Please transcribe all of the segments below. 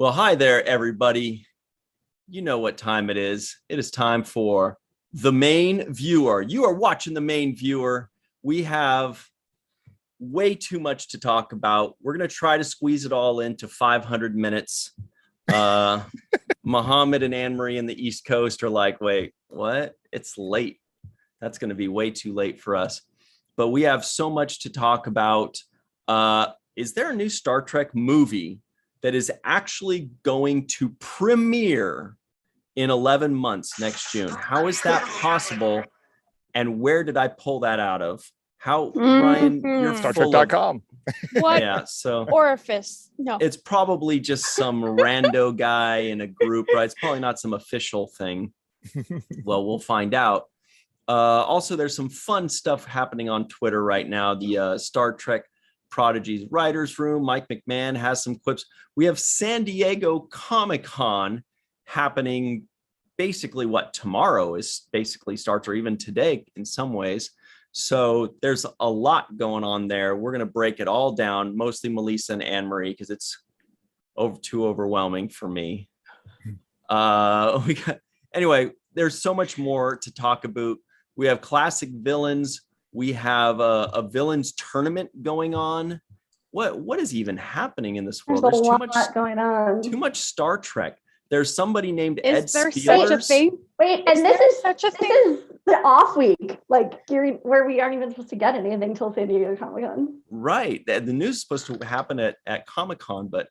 Well, hi there, everybody. You know what time it is. It is time for The Main Viewer. You are watching The Main Viewer. We have way too much to talk about. We're going to try to squeeze it all into 500 minutes. Muhammad and Anne-Marie in the East Coast are like, wait, what? It's late. That's going to be way too late for us. But we have so much to talk about. Is there a new Star Trek movie that is actually going to premiere in 11 months next June? How is that possible? And where did I pull that out of? How, Ryan, you're StarTrek.com. What? Yeah, so Orifice? No. it's probably just some rando guy in a group, right? It's probably not some official thing. Well, we'll find out. Also, there's some fun stuff happening on Twitter right now. The Star Trek Prodigy's writers room. Mike McMahon has some clips. We have San Diego Comic-Con happening basically what tomorrow is basically starts, or even today in some ways. So there's a lot going on there. We're going to break it all down, mostly Melissa and Anne-Marie, because it's too overwhelming for me. Anyway, there's so much more to talk about. We have classic villains. We have a villains tournament going on. What is even happening in this world? There's too much going on. Too much Star Trek. There's somebody named Ed Is there Spielers. such a thing? Wait, and this is such a thing? This is the off week, like where we aren't even supposed to get anything until San Diego Comic-Con. Right. The news is supposed to happen at Comic-Con, but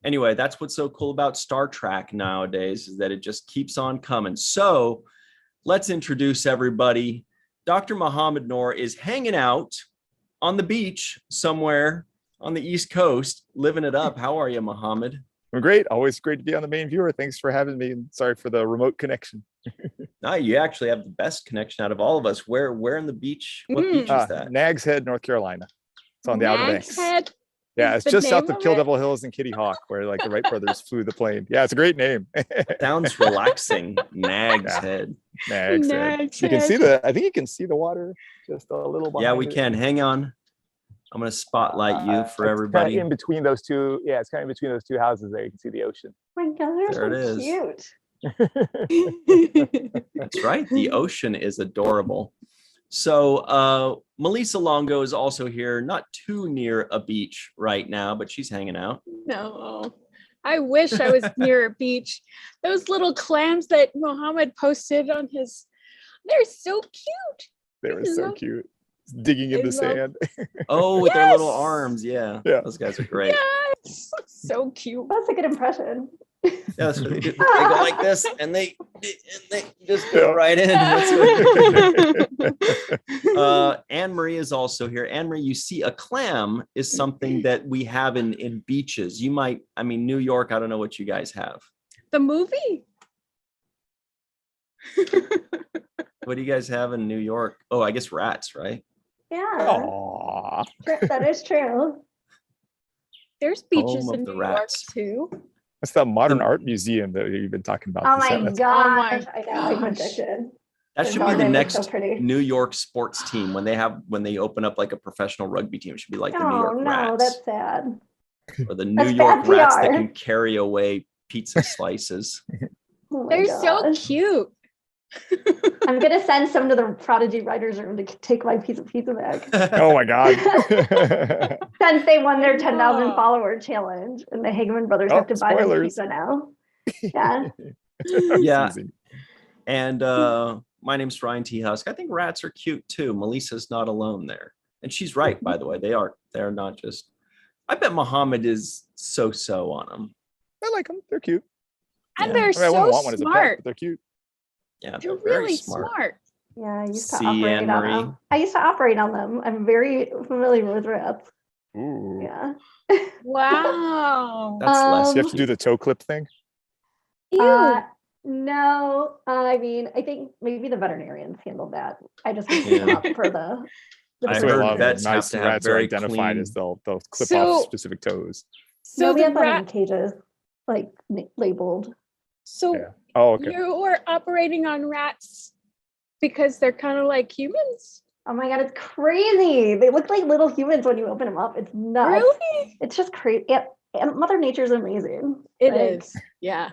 anyway, that's what's so cool about Star Trek nowadays, is that it just keeps on coming. So let's introduce everybody. Dr. Muhammad Noor is hanging out on the beach somewhere on the East Coast, living it up. How are you, Muhammad? I'm great. Always great to be on The Main Viewer. Thanks for having me. And sorry for the remote connection. No, you actually have the best connection out of all of us. Where in the beach? What beach is that? Nags Head, North Carolina. It's on the Outer Banks. Head? Yeah, it's just south of Kill Devil Hills and Kitty Hawk, where like the Wright brothers flew the plane. Yeah, it's a great name. Sounds relaxing. Nags Head. Nags Head. You can see I think you can see the water just a little behind. Yeah, we can. Hang on. I'm going to spotlight you for everybody. Kind of in between those two. Yeah, it's kind of in between those two houses there. You can see the ocean. Oh my God, there they're so cute. That's right. The ocean is adorable. So Melissa Longo is also here, not too near a beach right now, but she's hanging out. No, I wish I was near a beach. Those little clams that Muhammad posted on they're so cute. They were so cute. Digging in the sand. Oh, with their little arms. Yeah. Those guys are great. Yes. So cute. That's a good impression. Yeah, that's what they do. They go like this and they just go right in. Anne-Marie is also here. Anne-Marie, you see, a clam is something that we have in beaches. You might, New York, I don't know what you guys have. The movie. What do you guys have in New York? Oh, I guess rats, right? Yeah. Aww. That is true. There's beaches in New York too. That's the modern art museum that you've been talking about. Oh my gosh. I know. I'm addicted. That should be the next New York sports team when they open up like a professional rugby team. It should be like the New York Rats. No, that's sad. Or the New York Rats that can carry away pizza slices. They're so cute. I'm gonna send some to the Prodigy writers room to take my piece of pizza back. Oh my God. Since they won their 10,000 follower challenge and the Hageman brothers have to buy them pizza now. Yeah. Yeah. And my name's Ryan T. Husk. I think rats are cute too. Melissa's not alone there. And she's right, by the way. They're not just, I bet Muhammad is so on them. I like them. They're cute. And they're so smart. But they're cute. Yeah, they're really smart. Yeah, I used to operate on them. I used to operate on them. I'm very familiar with rats. Ooh. Yeah. Wow. That's less. You have to do the toe clip thing? No, I think maybe the veterinarians handled that. I just them up for the I heard vets have to have very identified clean. As they'll clip off specific toes. So we have them in cages, like labeled. So okay. You are operating on rats because they're kind of like humans? Oh my God, it's crazy. They look like little humans when you open them up. It's nuts. Really? It's just crazy. Mother Nature's amazing. It is. Yeah.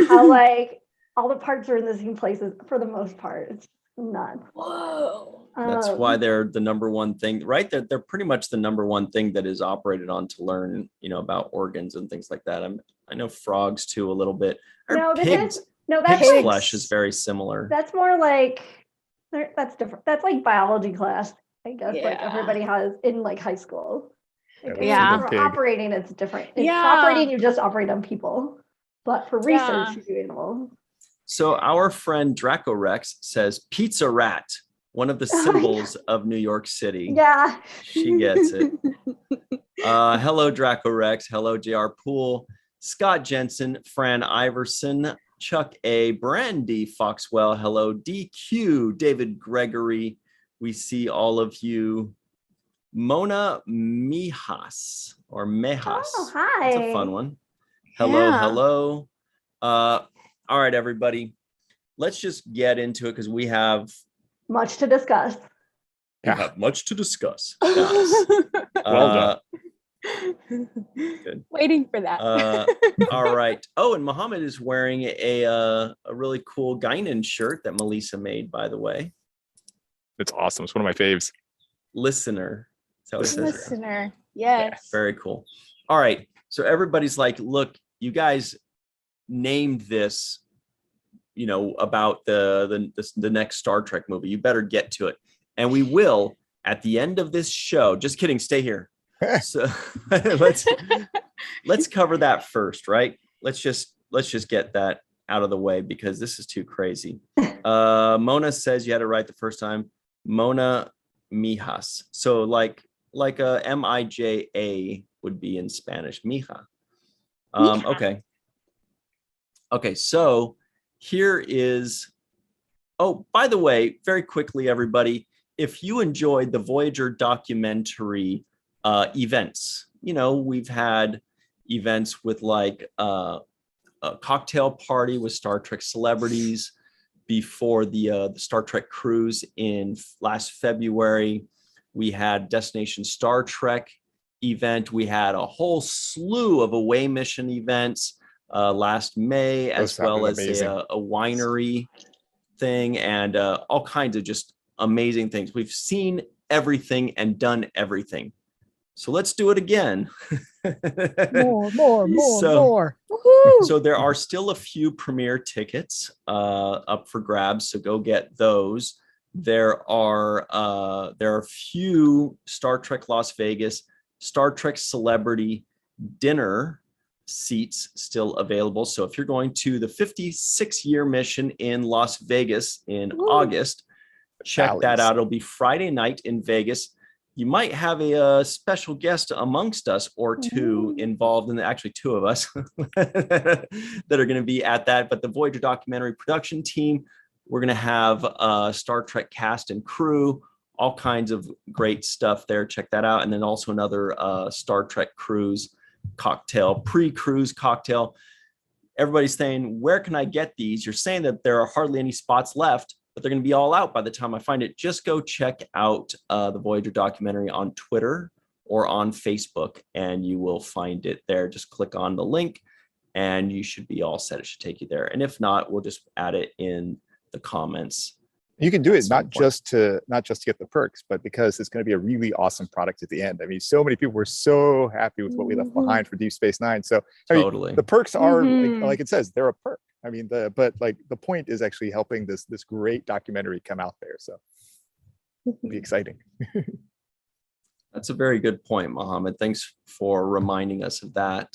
How like all the parts are in the same places for the most part. It's nuts. Whoa. That's why they're the number one thing, right? They're pretty much the number one thing that is operated on to learn, about organs and things like that. I know frogs too a little bit. Pig's flesh is very similar. That's more like that's different. That's like biology class, I guess. Yeah. Like everybody has in like high school. Like, for operating, it's different. For operating, you just operate on people, but for research, you do animals. So our friend Dracorex says pizza rat. One of the symbols of New York City. Yeah. She gets it. Hello, Dracorex. Hello, JR Poole. Scott Jensen, Fran Iverson, Chuck A, Brandy Foxwell. Hello, DQ, David Gregory. We see all of you. Mona Mijas or Mejas. Oh, hi. That's a fun one. Hello, hello. All right, everybody. Let's just get into it because we have much to discuss. We have much to discuss. Well done. Good. Waiting for that. All right. Oh, and Muhammad is wearing a really cool Guinan shirt that Melissa made, by the way. It's awesome. It's one of my faves. Listener. Listener. Yes. Yeah, very cool. All right. So everybody's like, look, you guys named this, about the next Star Trek movie. You better get to it. And we will at the end of this show. Just kidding. Stay here. So let's cover that first, right? Let's just get that out of the way because this is too crazy. Mona says you had it right the first time. Mona Mijas. So like a MIJA would be in Spanish. Mija. Okay. So here is, by the way, very quickly, everybody, if you enjoyed the Voyager documentary events, we've had events with like a cocktail party with Star Trek celebrities before the Star Trek cruise in last February. We had Destination Star Trek event. We had a whole slew of away mission events last May, as well as a winery thing and all kinds of just amazing things. We've seen everything and done everything. So let's do it again. More. So there are still a few premiere tickets up for grabs. So go get those. There are a few Star Trek Las Vegas, Star Trek Celebrity dinner seats still available. So if you're going to the 56-year mission in Las Vegas in August, check that out. It'll be Friday night in Vegas. You might have a special guest amongst us or two involved, and actually two of us that are going to be at that. But the Voyager documentary production team, we're going to have Star Trek cast and crew, all kinds of great stuff there. Check that out. And then also another Star Trek cruise cocktail, pre-cruise cocktail. Everybody's saying, where can I get these? You're saying that there are hardly any spots left, but they're going to be all out by the time I find it. Just go check out the Voyager documentary on Twitter or on Facebook, and you will find it there. Just click on the link, and you should be all set. It should take you there. And if not, we'll just add it in the comments. You can do it not just to get the perks, but because it's going to be a really awesome product at the end. I mean, so many people were so happy with what we left behind for Deep Space Nine. So totally, the perks are like it says, they're a perk. I mean, but the point is actually helping this great documentary come out there. So it'll be exciting. That's a very good point, Mohammed. Thanks for reminding us of that.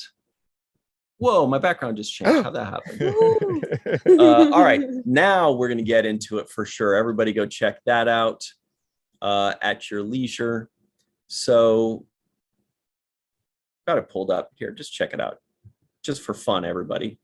Whoa, my background just changed. How'd that happen? All right, now we're going to get into it for sure. Everybody go check that out at your leisure. So, got it pulled up here. Just check it out. Just for fun, everybody.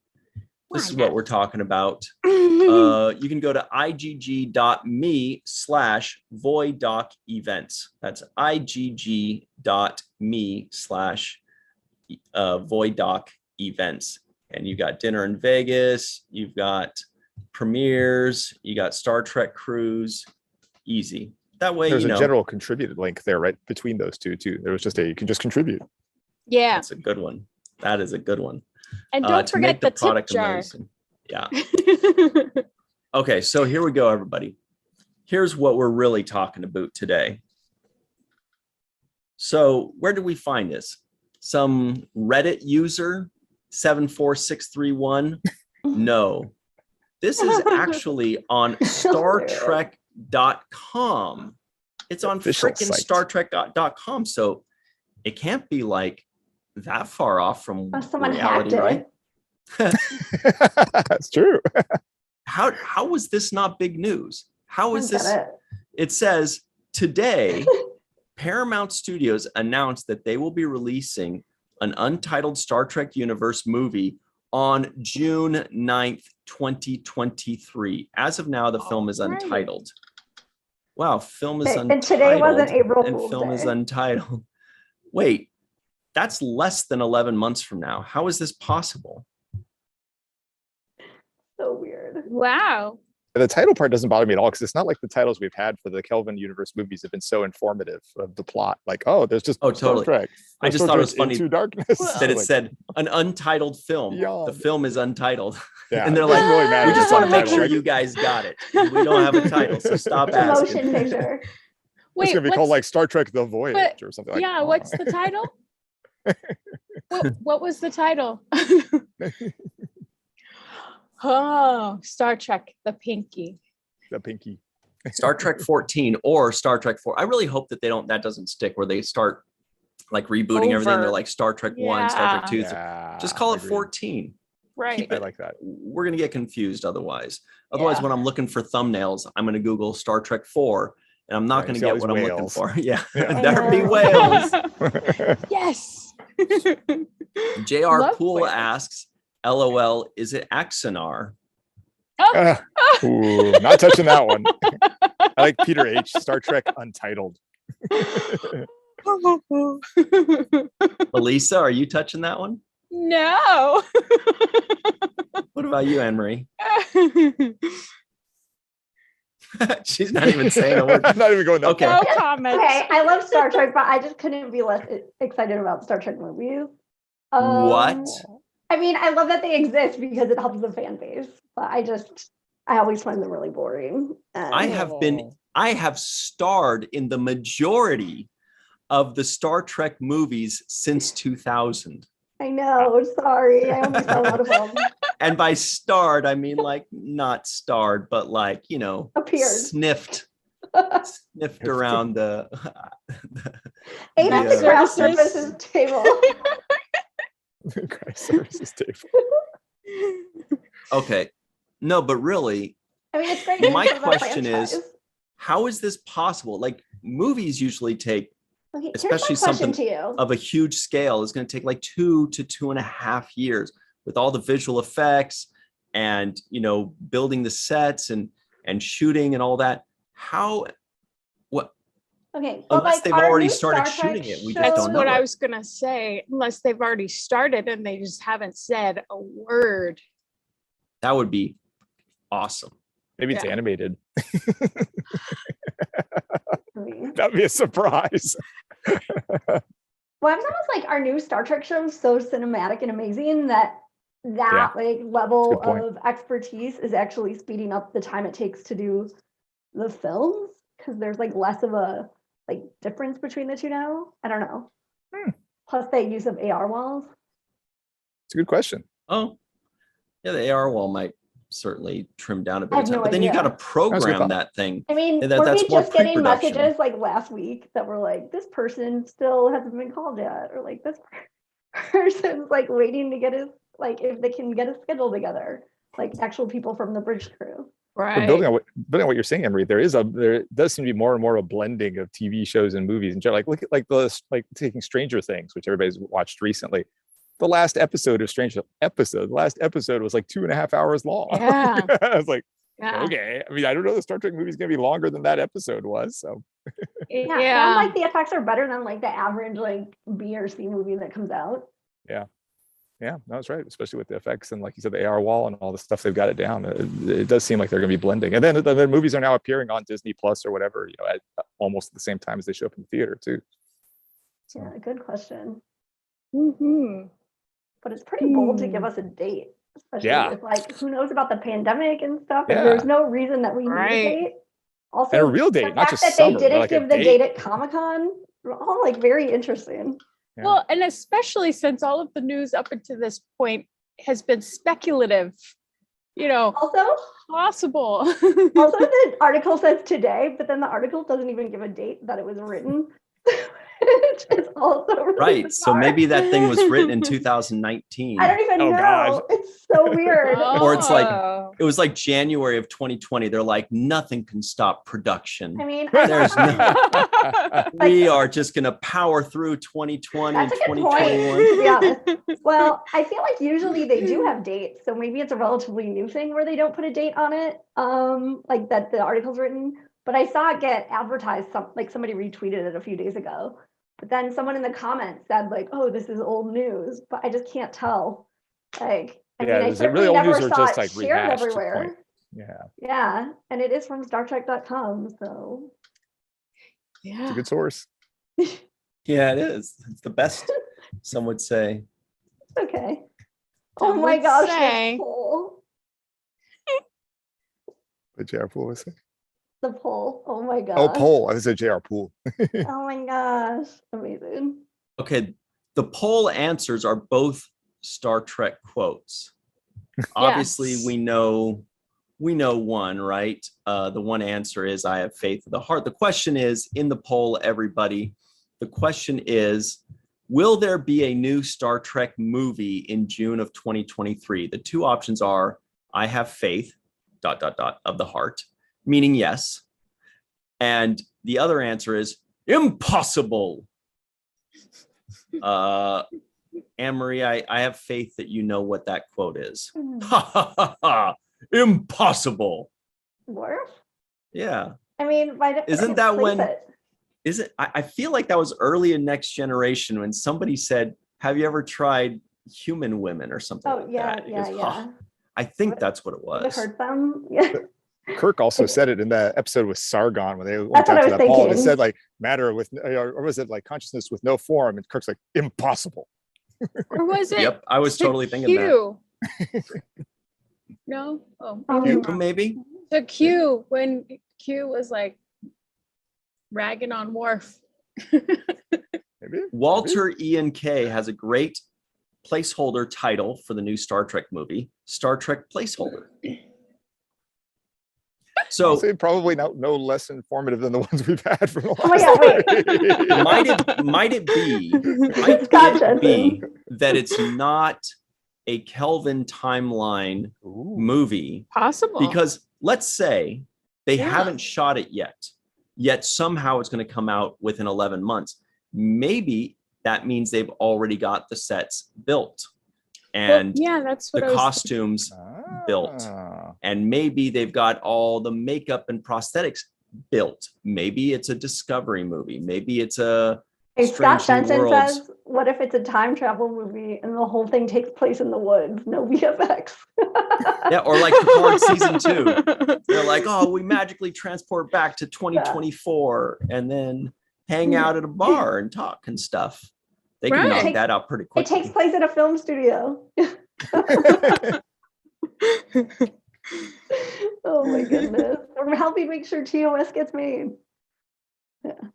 This is what we're talking about. You can go to igg.me/voidocevents. That's igg.me/voidocevents. And you got dinner in Vegas, you've got premieres, you got Star Trek cruise. Easy. That way, there's a general contributed link there, right between those two too. There was just you can just contribute. Yeah, that's a good one. That is a good one. And don't to forget make the tip product jar. amazing. Yeah. Okay, so here we go, everybody. Here's what we're really talking about today. So where did we find this? Some Reddit user, 74631? No. This is actually on StarTrek.com. It's on freaking StarTrek.com. So it can't be like that far off from someone reality, right? That's true. How was this not big news? How is this? It says today, Paramount Studios announced that they will be releasing an untitled Star Trek universe movie on June 9th, 2023. As of now, the film is untitled. Wow, film is untitled. And today wasn't April and Fool's film Day. is untitled. Wait, that's less than 11 months from now. How is this possible? So weird. Wow. The title part doesn't bother me at all because it's not like the titles we've had for the Kelvin universe movies have been so informative of the plot. Like, oh, there's just totally. Star Trek. I just thought it was funny Into darkness. that it said an untitled film. Beyond. The film is untitled. Yeah, and they're like, really mad we at just the want to make title. sure you guys got it. We don't have a title, so stop It's a asking. motion picture. Wait, it's gonna be called like Star Trek: The Voyage or something like that. Yeah, what's the title? what was the title? Oh, Star Trek, the Pinky. The Pinky. Star Trek 14 or Star Trek 4. I really hope that that doesn't stick where they start like rebooting everything. They're like Star Trek 1, Star Trek 2. Yeah, just call it 14. Right. I like that. We're going to get confused otherwise. Otherwise, when I'm looking for thumbnails, I'm going to Google Star Trek 4 and I'm not going to get what I'm looking for. Yeah. There be whales. Yes. JR Poole asks, LOL, is it Axanar? Ooh, not touching that one. I like Peter H. Star Trek Untitled. Elisa, are you touching that one? No. What about you, Anne-Marie? She's not even saying a word. I'm not even going. Okay. No comments. Okay, I love Star Trek, but I just couldn't be less excited about Star Trek movies. What? I mean, I love that they exist because it helps the fan base, but I always find them really boring. I have starred in the majority of the Star Trek movies since 2000. I know, sorry. I only saw a lot of them. And by starred, I mean like not starred, but like, appeared. Sniffed around the ate at the craft services table. Craft services table. Okay. No, but really, I mean, it's great. My question is, how is this possible? Like movies usually take, especially something of a huge scale, is going to take like 2 to 2.5 years with all the visual effects and, building the sets and shooting and all that. Okay. Unless they've already started shooting it. We just That's don't know. what I was going to say. Unless they've already started and they just haven't said a word. That would be awesome. Maybe it's animated. That'd be a surprise. Well, it's almost like our new Star Trek show is so cinematic and amazing that like level of expertise is actually speeding up the time it takes to do the films because there's like less of a difference between the two now. I don't know. Plus the use of AR walls. It's a good question. Oh, yeah, the AR wall might certainly trim down a bit of time, but then you got to program that thing. I mean, we're just getting messages like last week that were like, this person still hasn't been called yet, or like this person's like waiting to get his, like if they can get a schedule together, like actual people from the bridge crew. Right. Building on what you're saying, Emery, there does seem to be more and more a blending of TV shows and movies. And like look at taking Stranger Things, which everybody's watched recently. The last episode of the last episode was like 2.5 hours long. Yeah. I was like, okay. I mean, I don't know, the Star Trek movie is going to be longer than that episode was. So yeah. Like the effects are better than like the average like B or C movie that comes out. Yeah, no, that's right. Especially with the effects and like you said, the AR wall and all the stuff, they've got it down. It does seem like they're going to be blending. And then the movies are now appearing on Disney Plus or whatever, at almost the same time as they show up in the theater too. So. Yeah, good question. Mm-hmm. but it's pretty bold to give us a date, especially with like who knows about the pandemic and stuff. And there's no reason that we need a date. Also, and a real date, not just that summer, they didn't like give the date at Comic-Con, all like very interesting. Yeah. Well, and especially since all of the news up until this point has been speculative, Also possible. Also, the article says today, but then the article doesn't even give a date that it was written. Which is also really right. bizarre. So maybe that thing was written in 2019. I don't even know. God. It's so weird. Or it's like it was like January of 2020. They're like, nothing can stop production. I mean, There's we are just gonna power through 2020 and 2021. To be honest. Well, I feel like usually they do have dates, so maybe it's a relatively new thing where they don't put a date on it, like that the article's written. But I saw it get advertised. Somebody retweeted it a few days ago. But then someone in the comments said like, "Oh, this is old news," but I just can't tell. Like, I mean, I certainly really never old news saw are just it like shared rehashed everywhere. Yeah. Yeah, and it is from StarTrek.com, so It's a good source. Yeah, it is. It's the best, some would say. Okay. Oh my gosh, this poll. The J.R. Poole was it? The poll. Oh my gosh. Oh, poll. I said J.R. Poole. Oh my gosh. Amazing. Okay, the poll answers are both Star Trek quotes. Obviously, we know one, right? The one answer is "I have faith in the heart." The question is, in the poll, everybody, the question is, will there be a new Star Trek movie in June of 2023? The two options are "I have faith, ... of the heart," meaning yes. And the other answer is impossible. Anne-Marie, I have faith that you know what that quote is. Ha ha ha ha! Impossible. Worf? Yeah. I mean, isn't that when? Is it? I feel like that was early in Next Generation when somebody said, "Have you ever tried human women or something?" Oh, yeah. I think that's what it was. I've heard them. Yeah. Kirk also said it in that episode with Sargon when they went down to that ball. It said like matter with, or was it like consciousness with no form? And Kirk's like, impossible. Or was it? Yep, I was totally thinking that. No? Oh, maybe. The Q, when Q was like ragging on Worf. Maybe. Walter Ian K has a great placeholder title for the new Star Trek movie, Star Trek Placeholder. So probably no less informative than the ones we've had from the last. Might it be that it's not a Kelvin timeline movie? Possible. Because let's say they haven't shot it yet somehow it's going to come out within 11 months. Maybe that means they've already got the sets built and that's what the costumes built, and maybe they've got all the makeup and prosthetics built. Maybe it's a Discovery movie. Maybe it's a Scott Benson says, what if it's a time travel movie and the whole thing takes place in the woods, no VFX? Yeah, or like Picard season 2. They're like, oh, we magically transport back to 2024 and then hang out at a bar and talk and stuff. They can knock that out pretty quickly. It takes place at a film studio. Oh my goodness. I'm helping make sure TOS gets made. Yeah. I'm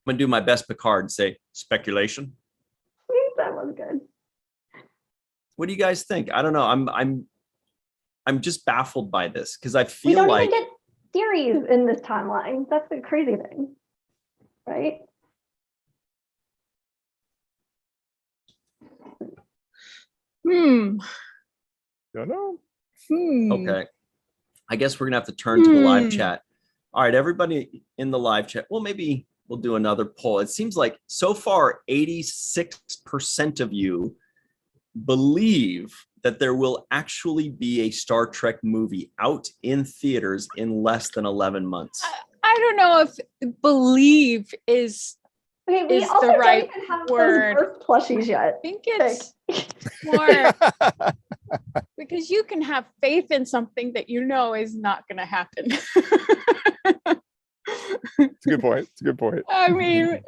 gonna do my best Picard and say speculation. That was good. What do you guys think? I don't know. I'm just baffled by this because I feel we don't like even get theories in this timeline. That's the crazy thing, right? Don't know. Okay. I guess we're gonna have to turn to the live chat. All right, everybody in the live chat. Well, maybe we'll do another poll. It seems like so far 86% of you believe that there will actually be a Star Trek movie out in theaters in less than 11 months. I don't know if believe is we also the right don't even have word. Those Earth plushies yet. I think it's more because you can have faith in something that you know is not going to happen. It's a good point. It's a good point. I mean,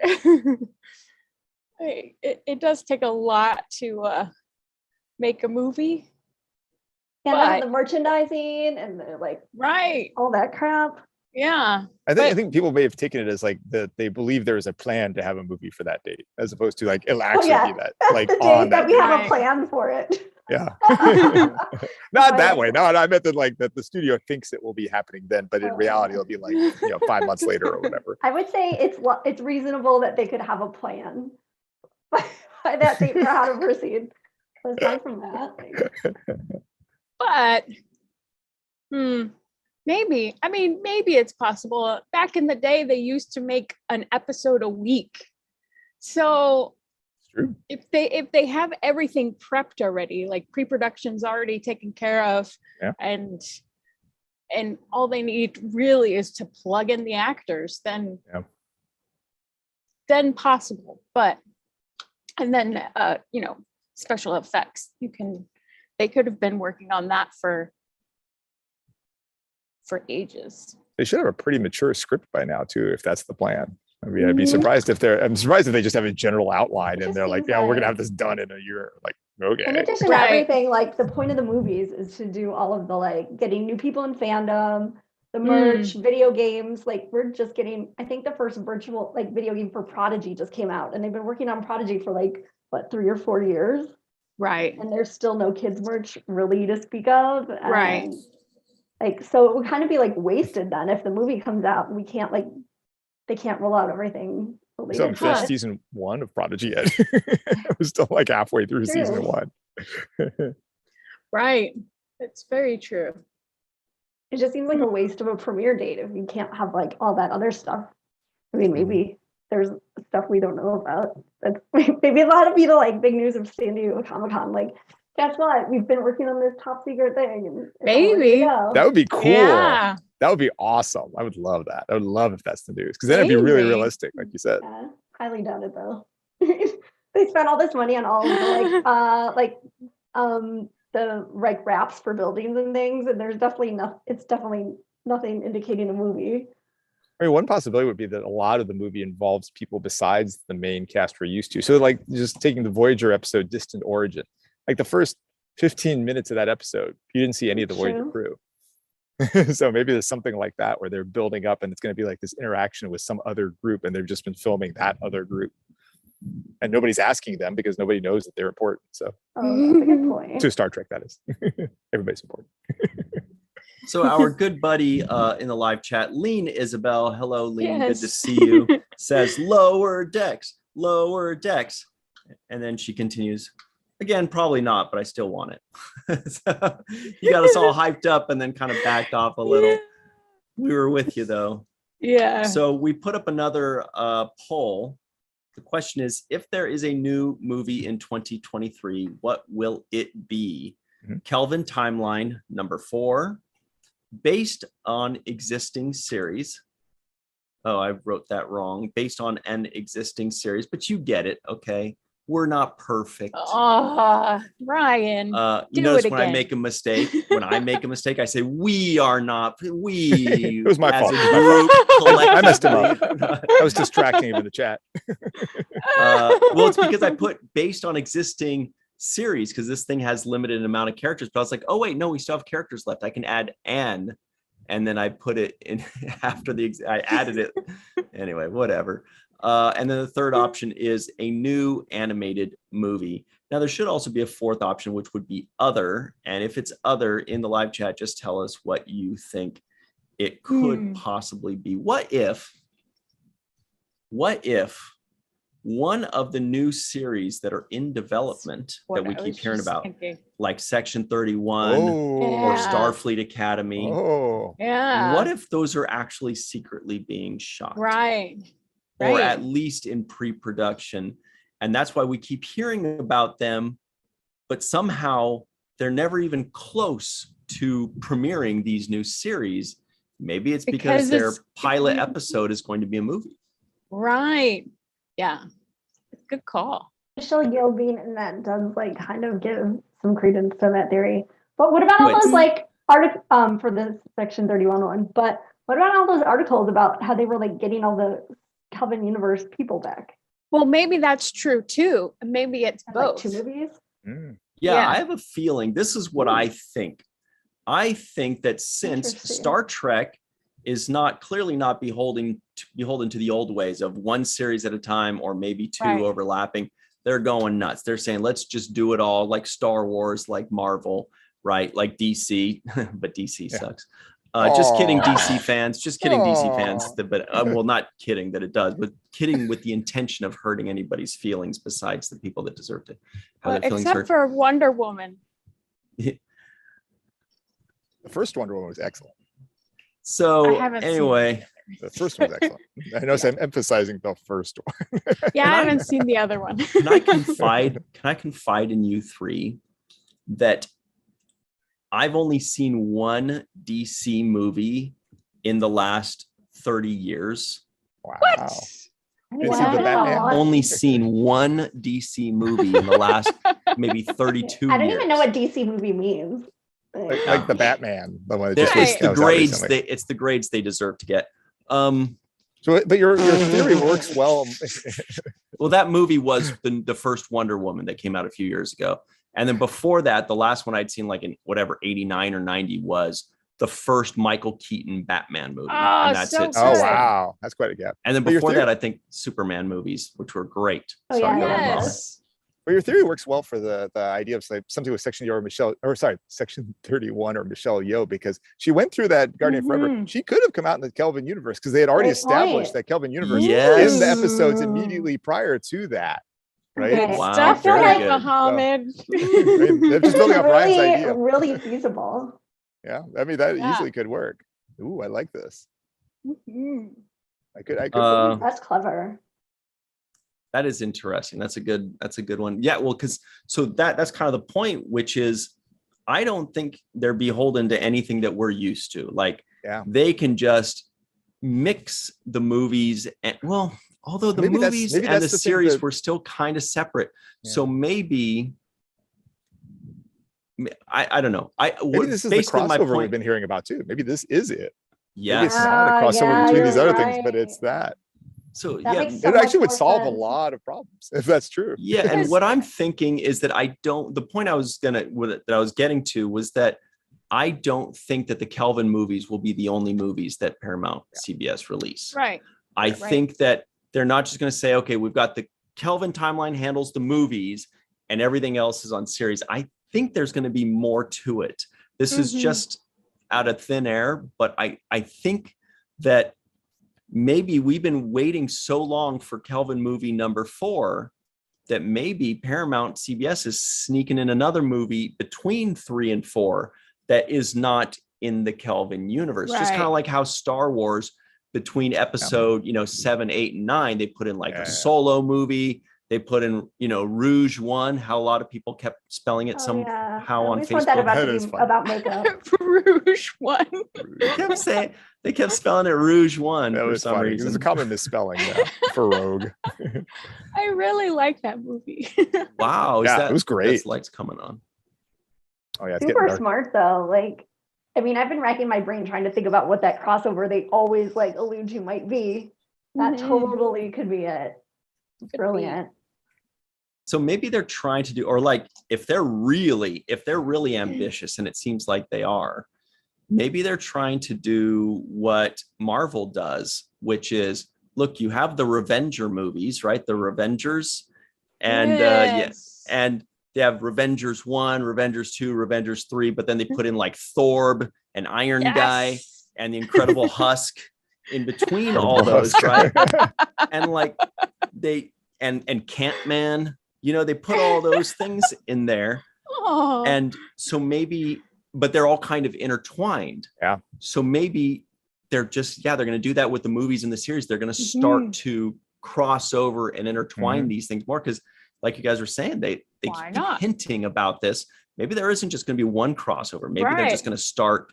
it does take a lot to make a movie. And then the merchandising and the all that crap. Yeah. I think people may have taken it as like that they believe there is a plan to have a movie for that date, as opposed to like it'll actually be that like the on date that we date. have a plan for it. Yeah. Not that way. No, I meant that like that the studio thinks it will be happening then, but in reality it'll be like 5 months later or whatever. I would say it's reasonable that they could have a plan by that date for how to proceed. But aside from that, but maybe it's possible. Back in the day, they used to make an episode a week. So true. If they have everything prepped already, like pre-production's already taken care of, and all they need really is to plug in the actors, then possible. But and then special effects, they could have been working on that for ages. They should have a pretty mature script by now too, if that's the plan. I mean, I'm surprised if they just have a general outline and they're like, we're gonna have this done in a year. Like, okay. In addition to everything, like the point of the movies is to do all of the getting new people in fandom, the merch, video games. Like we're just getting, I think the first virtual video game for Prodigy just came out, and they've been working on Prodigy for 3 or 4 years. Right. And there's still no kids merch really to speak of. Right. So it would kind of be wasted then if the movie comes out and we can't they can't roll out everything. So I'm finished season 1 of Prodigy yet. I was still halfway through season 1. Right. It's very true. It just seems like a waste of a premiere date if you can't have all that other stuff. I mean, maybe there's stuff we don't know about. Maybe a lot of people big news of San Diego Comic-Con. Guess what? We've been working on this top secret thing. And maybe. That would be cool. Yeah. That would be awesome. I would love that. I would love if that's the news, because then it'd be really realistic, like you said. Yeah, highly doubt it though. They spent all this money on all of the wraps for buildings and things, and there's definitely nothing indicating a movie. I mean, one possibility would be that a lot of the movie involves people besides the main cast we're used to. So just taking the Voyager episode, Distant Origin, the first 15 minutes of that episode, you didn't see any of the Voyager crew. So maybe there's something like that where they're building up and it's going to be this interaction with some other group, and they've just been filming that other group, and nobody's asking them because nobody knows that they're important. So that's a good point. To Star Trek, that is. Everybody's important. So our good buddy in the live chat, Lean Isabel, hello Lean, good to see you, says lower decks, and then she continues, again, probably not, but I still want it. So you got us all hyped up and then kind of backed off a little. Yeah. We were with you though. Yeah. So we put up another poll. The question is, if there is a new movie in 2023, what will it be? Kelvin Timeline, number 4, based on existing series. Oh, I wrote that wrong. Based on an existing series, but you get it, okay? We're not perfect. Ryan. You notice when I make a mistake, I say we are not. We. It was my fault. I messed him up. I was distracting him in the chat. Well, it's because I put based on existing series, because this thing has limited amount of characters. But I was like, oh wait, no, we still have characters left. I can add and then I put it in after I added it. Anyway, whatever. And then the third option is a new animated movie. Now, there should also be a fourth option, which would be other. And if it's other, in the live chat, just tell us what you think it could possibly be. What if one of the new series that are in development that we keep hearing about, like Section 31 or Starfleet Academy, what if those are actually secretly being shot? Right. Or at least in pre-production. And that's why we keep hearing about them, but somehow they're never even close to premiering these new series. Maybe it's because their pilot episode is going to be a movie. Right. Yeah. Good call. Michelle Yeoh being in that does kind of give some credence to that theory. But what about all those articles for the Section 31 one? But what about all those articles about how they were getting all the Kelvin Universe people back? Well, maybe that's true too. Maybe it's both. 2 movies. Yeah, I have a feeling this is what I think. I think that since Star Trek is clearly not beholden to the old ways of one series at a time or maybe two overlapping, they're going nuts. They're saying, let's just do it all like Star Wars, like Marvel, right? Like DC, but DC sucks. Just kidding, DC fans. Just kidding, DC fans. But well, not kidding that it does, but kidding with the intention of hurting anybody's feelings besides the people that deserve to have their feelings hurt. Except for Wonder Woman. The first Wonder Woman was excellent. So anyway, the first one's excellent. I know I'm emphasizing the first one. Yeah, I haven't seen the other one. Can I confide in you three that I've only seen one DC movie in the last 30 years. Wow. What? Wow. Only seen one DC movie in the last maybe 32 years. I don't even know what DC movie means. Like the Batman, the one that just it's the grades it's the grades they deserve to get. But your theory works well. Well, that movie was the first Wonder Woman that came out a few years ago. And then before that, the last one I'd seen like in whatever 89 or 90 was the first Michael Keaton Batman movie. Oh, and that's so it. Oh, wow. That's quite a gap. And then before that, I think Superman movies, which were great. Oh, Sorry, yeah. Yes. But your theory works well for the idea of like something with Section 31 or Michelle Yeoh, because she went through that Guardian Forever. She could have come out in the Kelvin universe because they had already established that Kelvin universe in the episodes immediately prior to that. Right? Okay. Wow. Stop like Muhammad. They're just building up Ryan's idea. Really feasible. Yeah, I mean that easily could work. Ooh, I like this. I could. That's clever. That is interesting. That's a good one. Yeah, well, because that's kind of the point, which is I don't think they're beholden to anything that we're used to. Like they can just mix the movies and although the movies and the series were still kind of separate. Yeah. So maybe I don't know. Maybe this is the crossover we've been hearing about too. Maybe this is it. Yeah. Maybe it's not a crossover between these other things, but it's that. So it actually would solve a lot of problems if that's true. Yeah, and what I'm thinking is that the point I was getting to was that I don't think that the Kelvin movies will be the only movies that Paramount CBS release. Right. I think that they're not just going to say, okay, we've got the Kelvin timeline handles the movies and everything else is on series. I think there's going to be more to it. This is just out of thin air, but I think that maybe we've been waiting so long for Kelvin movie number 4 that maybe Paramount CBS is sneaking in another movie between 3 and 4 that is not in the Kelvin universe. Just kind of like how Star Wars between episode 7, 8, and 9, they put in like a solo movie. They put in Rouge One. How a lot of people kept spelling it somehow on Facebook. That about makeup. Rouge One. They kept spelling it Rouge One for some reason. It was a common misspelling for Rogue. I really like that movie. Wow, it was great. Lights coming on. Oh yeah, it's super smart though. Like, I mean, I've been racking my brain trying to think about what that crossover they always like allude to might be. That totally could be it. Brilliant. So maybe they're trying to do, or like if they're really ambitious, and it seems like they are, maybe they're trying to do what Marvel does, which is, look, you have the Revenger movies, right? The Revengers, and and they have Revengers 1, Revengers 2, Revengers 3, but then they put in like Thorb and Iron Guy and the Incredible Husk in between all those, right? And like and Cant-Man, they put all those things in there. Oh. And so maybe, but they're all kind of intertwined. Yeah. So maybe they're just, they're going to do that with the movies and the series. They're going to start to cross over and intertwine these things more. Because like you guys were saying, they keep hinting about this. Maybe there isn't just going to be one crossover. Maybe they're just going to start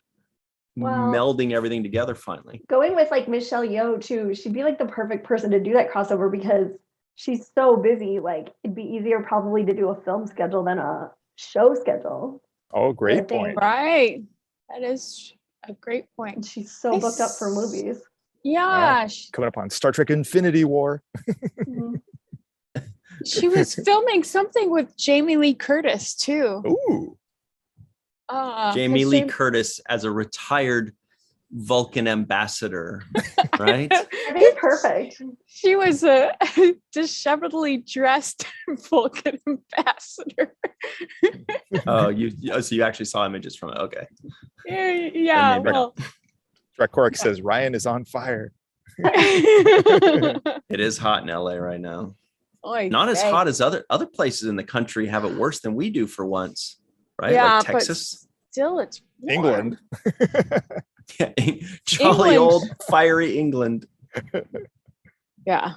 melding everything together finally. Going with like Michelle Yeoh too, she'd be like the perfect person to do that crossover because she's so busy. Like it'd be easier probably to do a film schedule than a show schedule. Oh, great point. Right. That is a great point. And she's so booked up for movies. Yeah. Coming up on Star Trek Infinity War. She was filming something with Jamie Lee Curtis too. Ooh. Jamie Lee Curtis as a retired Vulcan ambassador, right? I think perfect. She was a disheveledly dressed Vulcan ambassador. So you actually saw images from it. Okay. Yeah. Well, Dracork says Ryan is on fire. It is hot in LA right now. Not as hot as other places in the country have it worse than we do for once, right? Yeah, like Texas. But still, it's warm. England. Yeah, jolly old fiery England. Yeah.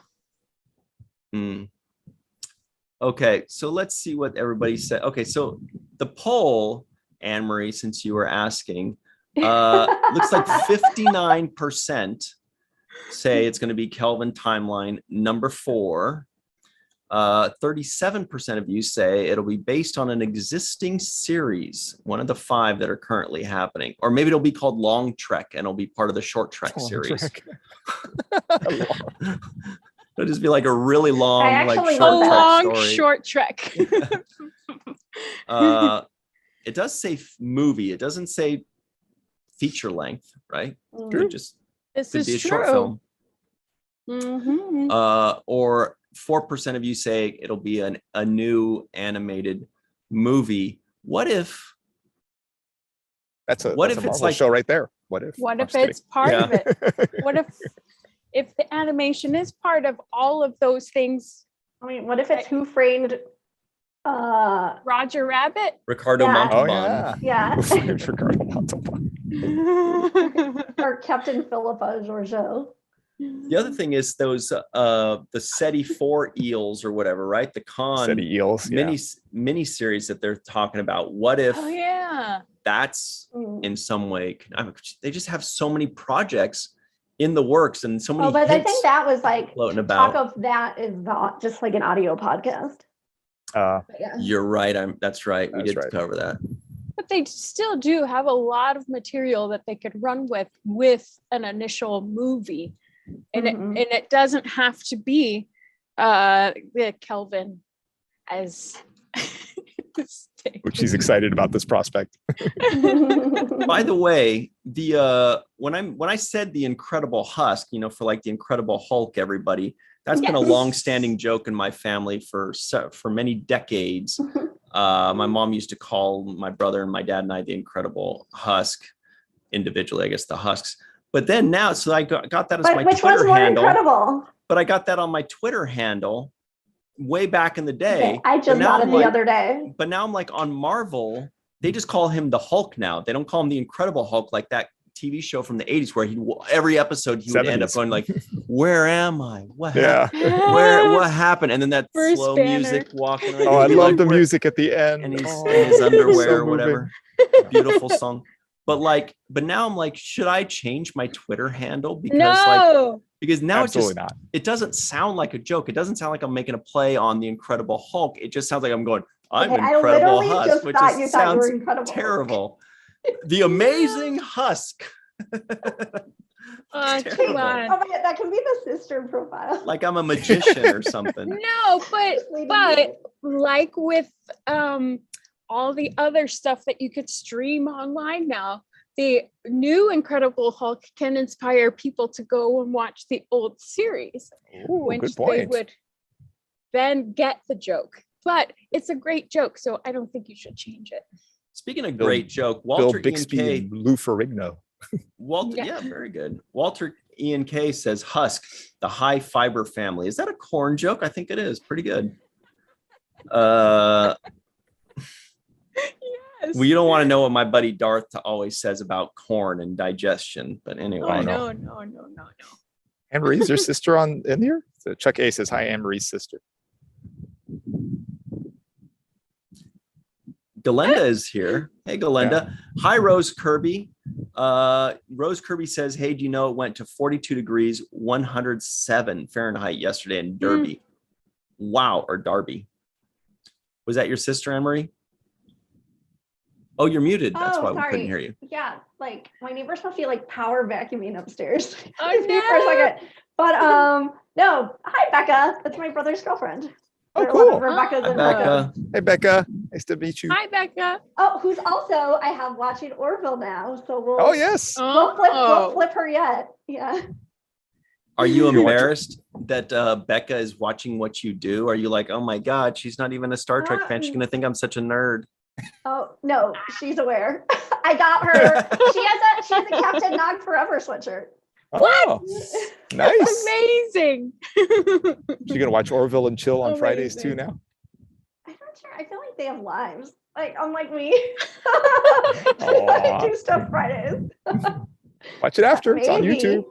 Okay, so let's see what everybody said. Okay, so the poll, Anne-Marie, since you were asking, looks like 59% say it's going to be Kelvin Timeline number 4. 37% of you say it'll be based on an existing series, one of the 5 that are currently happening, or maybe it'll be called Long Trek and it'll be part of the Short Trek series. It'll just be like a really long, short trek. It does say movie. It doesn't say feature length, right? It just could be a short film. Or 4% of you say it'll be a new animated movie. What if? That's a Marvel show right there. What if? What if it's part of it? What if the animation is part of all of those things? I mean, what if it's Who Framed Roger Rabbit? Ricardo Montalban. Oh, yeah. Who Framed Ricardo Montalban? Or Captain Philippa Georgiou. The other thing is those the SETI 4 eels or whatever, right? The SETI eels mini series that they're talking about. What if that's in some way they just have so many projects in the works and so many but I think that was like floating about. Talk of that is not just like an audio podcast. You're right. That's right. We did cover that. But they still do have a lot of material that they could run with an initial movie. And it doesn't have to be the Kelvin as which she's excited about this prospect. By the way, the when I said the Incredible Husk, for like the Incredible Hulk, everybody, that's been a long-standing joke in my family for many decades. My mom used to call my brother and my dad and I the Incredible Husk individually, I guess the Husks. But then now, so I got that as my Twitter handle. Incredible? But I got that on my Twitter handle way back in the day. Okay, I just got it the other day. But now I'm like on Marvel, they just call him the Hulk now. They don't call him the Incredible Hulk like that TV show from the 80s where every episode he would end up going like, where am I? What happened? And then that Bruce slow Banner. Music walking. Oh, I love the music at the end. And he's in his underwear or whatever. Beautiful song. But now I'm like, should I change my Twitter handle? Because now it doesn't sound like a joke. It doesn't sound like I'm making a play on the Incredible Hulk. It just sounds like I'm going, I'm Incredible Husk, which just sounds terrible. The Amazing Husk. Come on. Oh my God, that can be the sister profile. Like I'm a magician or something. No, but like with all the other stuff that you could stream online now, the new Incredible Hulk can inspire people to go and watch the old series, which they would then get the joke. But it's a great joke, so I don't think you should change it. Speaking of great joke, Walter Bill Bixby and Lou Ferrigno. Yeah, very good. Walter Ian K says Husk, the high fiber family. Is that a corn joke? I think it is. Pretty good. Yes. Well, you don't want to know what my buddy Darth always says about corn and digestion, but anyway. Oh, no. Anne-Marie's your sister in here? So Chuck A says, hi, Anne-Marie's sister. Galenda is here. Hey, Galenda. Yeah. Hi, Rose Kirby. Rose Kirby says, hey, do you know it went to 42 degrees, 107 Fahrenheit yesterday in Derby? Wow, or Darby. Was that your sister, Anne-Marie? Oh, you're muted. That's why we couldn't hear you. Yeah, like my neighbors must be like power vacuuming upstairs. Oh, no. For a second. But no. Hi, Becca. That's my brother's girlfriend. Oh, cool. Rebecca's in Becca. Hey, Becca. Nice to meet you. Hi, Becca. Oh, who's also I have watching Orville now. So we'll Oh, yes. we'll flip her yet. Yeah. Are you embarrassed that Becca is watching what you do? Are you like, oh my God, she's not even a Star Trek fan. She's gonna think I'm such a nerd. Oh no, she's aware. I got her. She has a Captain Nog Forever sweatshirt. Oh, nice. That's amazing. She's gonna watch Orville and chill on Fridays too now. I'm not sure. I feel like they have lives. Like unlike me. I do stuff Fridays. Watch it after. It's on YouTube.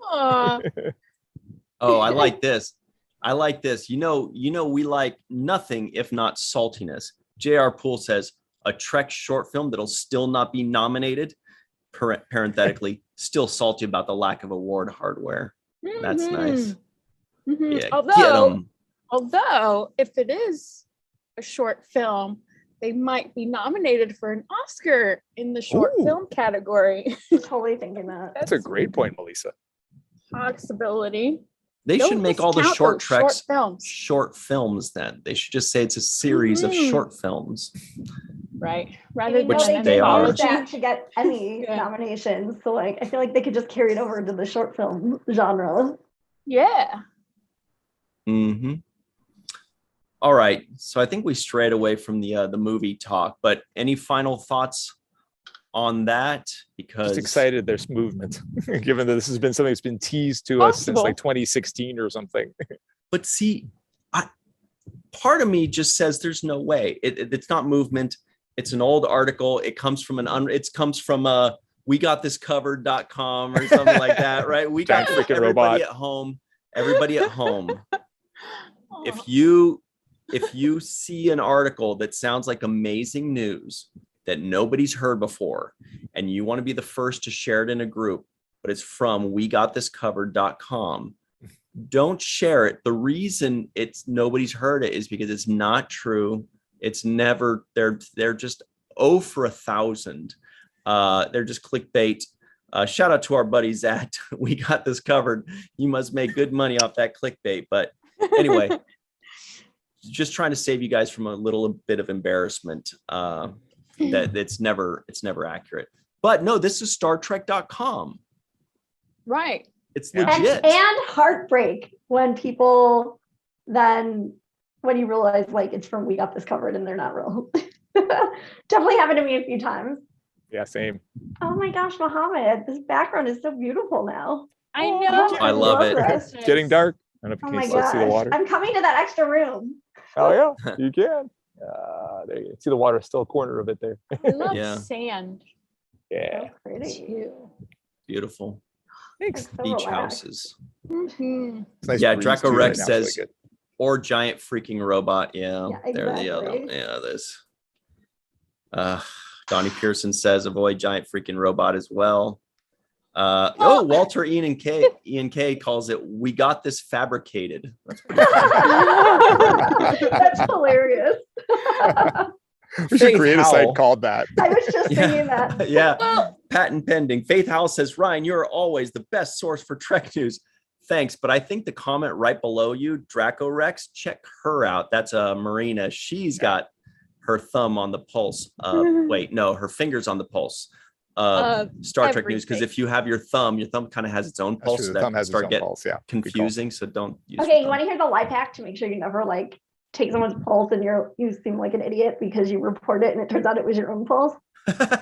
Oh, I like this. I like this. You know, we like nothing if not saltiness. J.R. Poole says a Trek short film that'll still not be nominated. Parenthetically, still salty about the lack of award hardware. That's nice. Yeah, although if it is a short film, they might be nominated for an Oscar in the short film category. Totally thinking that. That's a great point, Melissa. Possibility. They should make all the short treks short films then. They should just say it's a series of short films. Right. Rather which than they are. That to get Emmy nominations. So like I feel like they could just carry it over into the short film genre. Yeah. Mm-hmm. All right. So I think we strayed away from the movie talk, but any final thoughts on that? Because just excited there's movement, given that this has been something that's been teased to us since like 2016 or something. But see, part of me just says there's no way. It's not movement. It's an old article. It comes from WeGotThisCovered.com or something like that, right? We got freaking everybody robot at home. Everybody at home. If you see an article that sounds like amazing news that nobody's heard before, and you want to be the first to share it in a group, but it's from WeGotThisCovered.com, don't share it. The reason nobody's heard it is because it's not true. It's never, they're just 0 for 1,000. They're just clickbait. Shout out to our buddies at We Got This Covered. You must make good money off that clickbait. But anyway, just trying to save you guys from a little bit of embarrassment that it's never accurate. But no, this is StarTrek.com. Right. It's legit. And heartbreak when people when you realize like it's from We Got This Covered and they're not real. Definitely happened to me a few times. Yeah, same. Oh my gosh, Mohammed, this background is so beautiful now. I know. I love it. It's getting dark. I don't know if you can see the water. I'm coming to that extra room. Oh yeah, you can. There you go. See the water, still a corner of it there. I love sand. Yeah. So pretty. Beautiful. Thanks. So Beach relaxed. houses. Mm-hmm. Nice. Yeah, Draco Rex right says, really or giant freaking robot. Yeah, exactly. This. Donnie Pearson says, avoid giant freaking robot as well. Walter Ian K calls it We Got This Fabricated. That's pretty funny. That's hilarious. We should create a site called that. I was just thinking that. Yeah. Patent pending. Faith Howell says, Ryan, you're always the best source for Trek news. Thanks. But I think the comment right below you, Draco Rex, check her out. That's Marina. She's got her thumb on the pulse. Her fingers on the pulse. Star Trek news, because if you have your thumb kind of has its own pulse. The thumb has its own pulse. Yeah. Confusing. So don't use you want to hear the life hack to make sure you never like take someone's pulse and you seem like an idiot because you report it and it turns out it was your own pulse.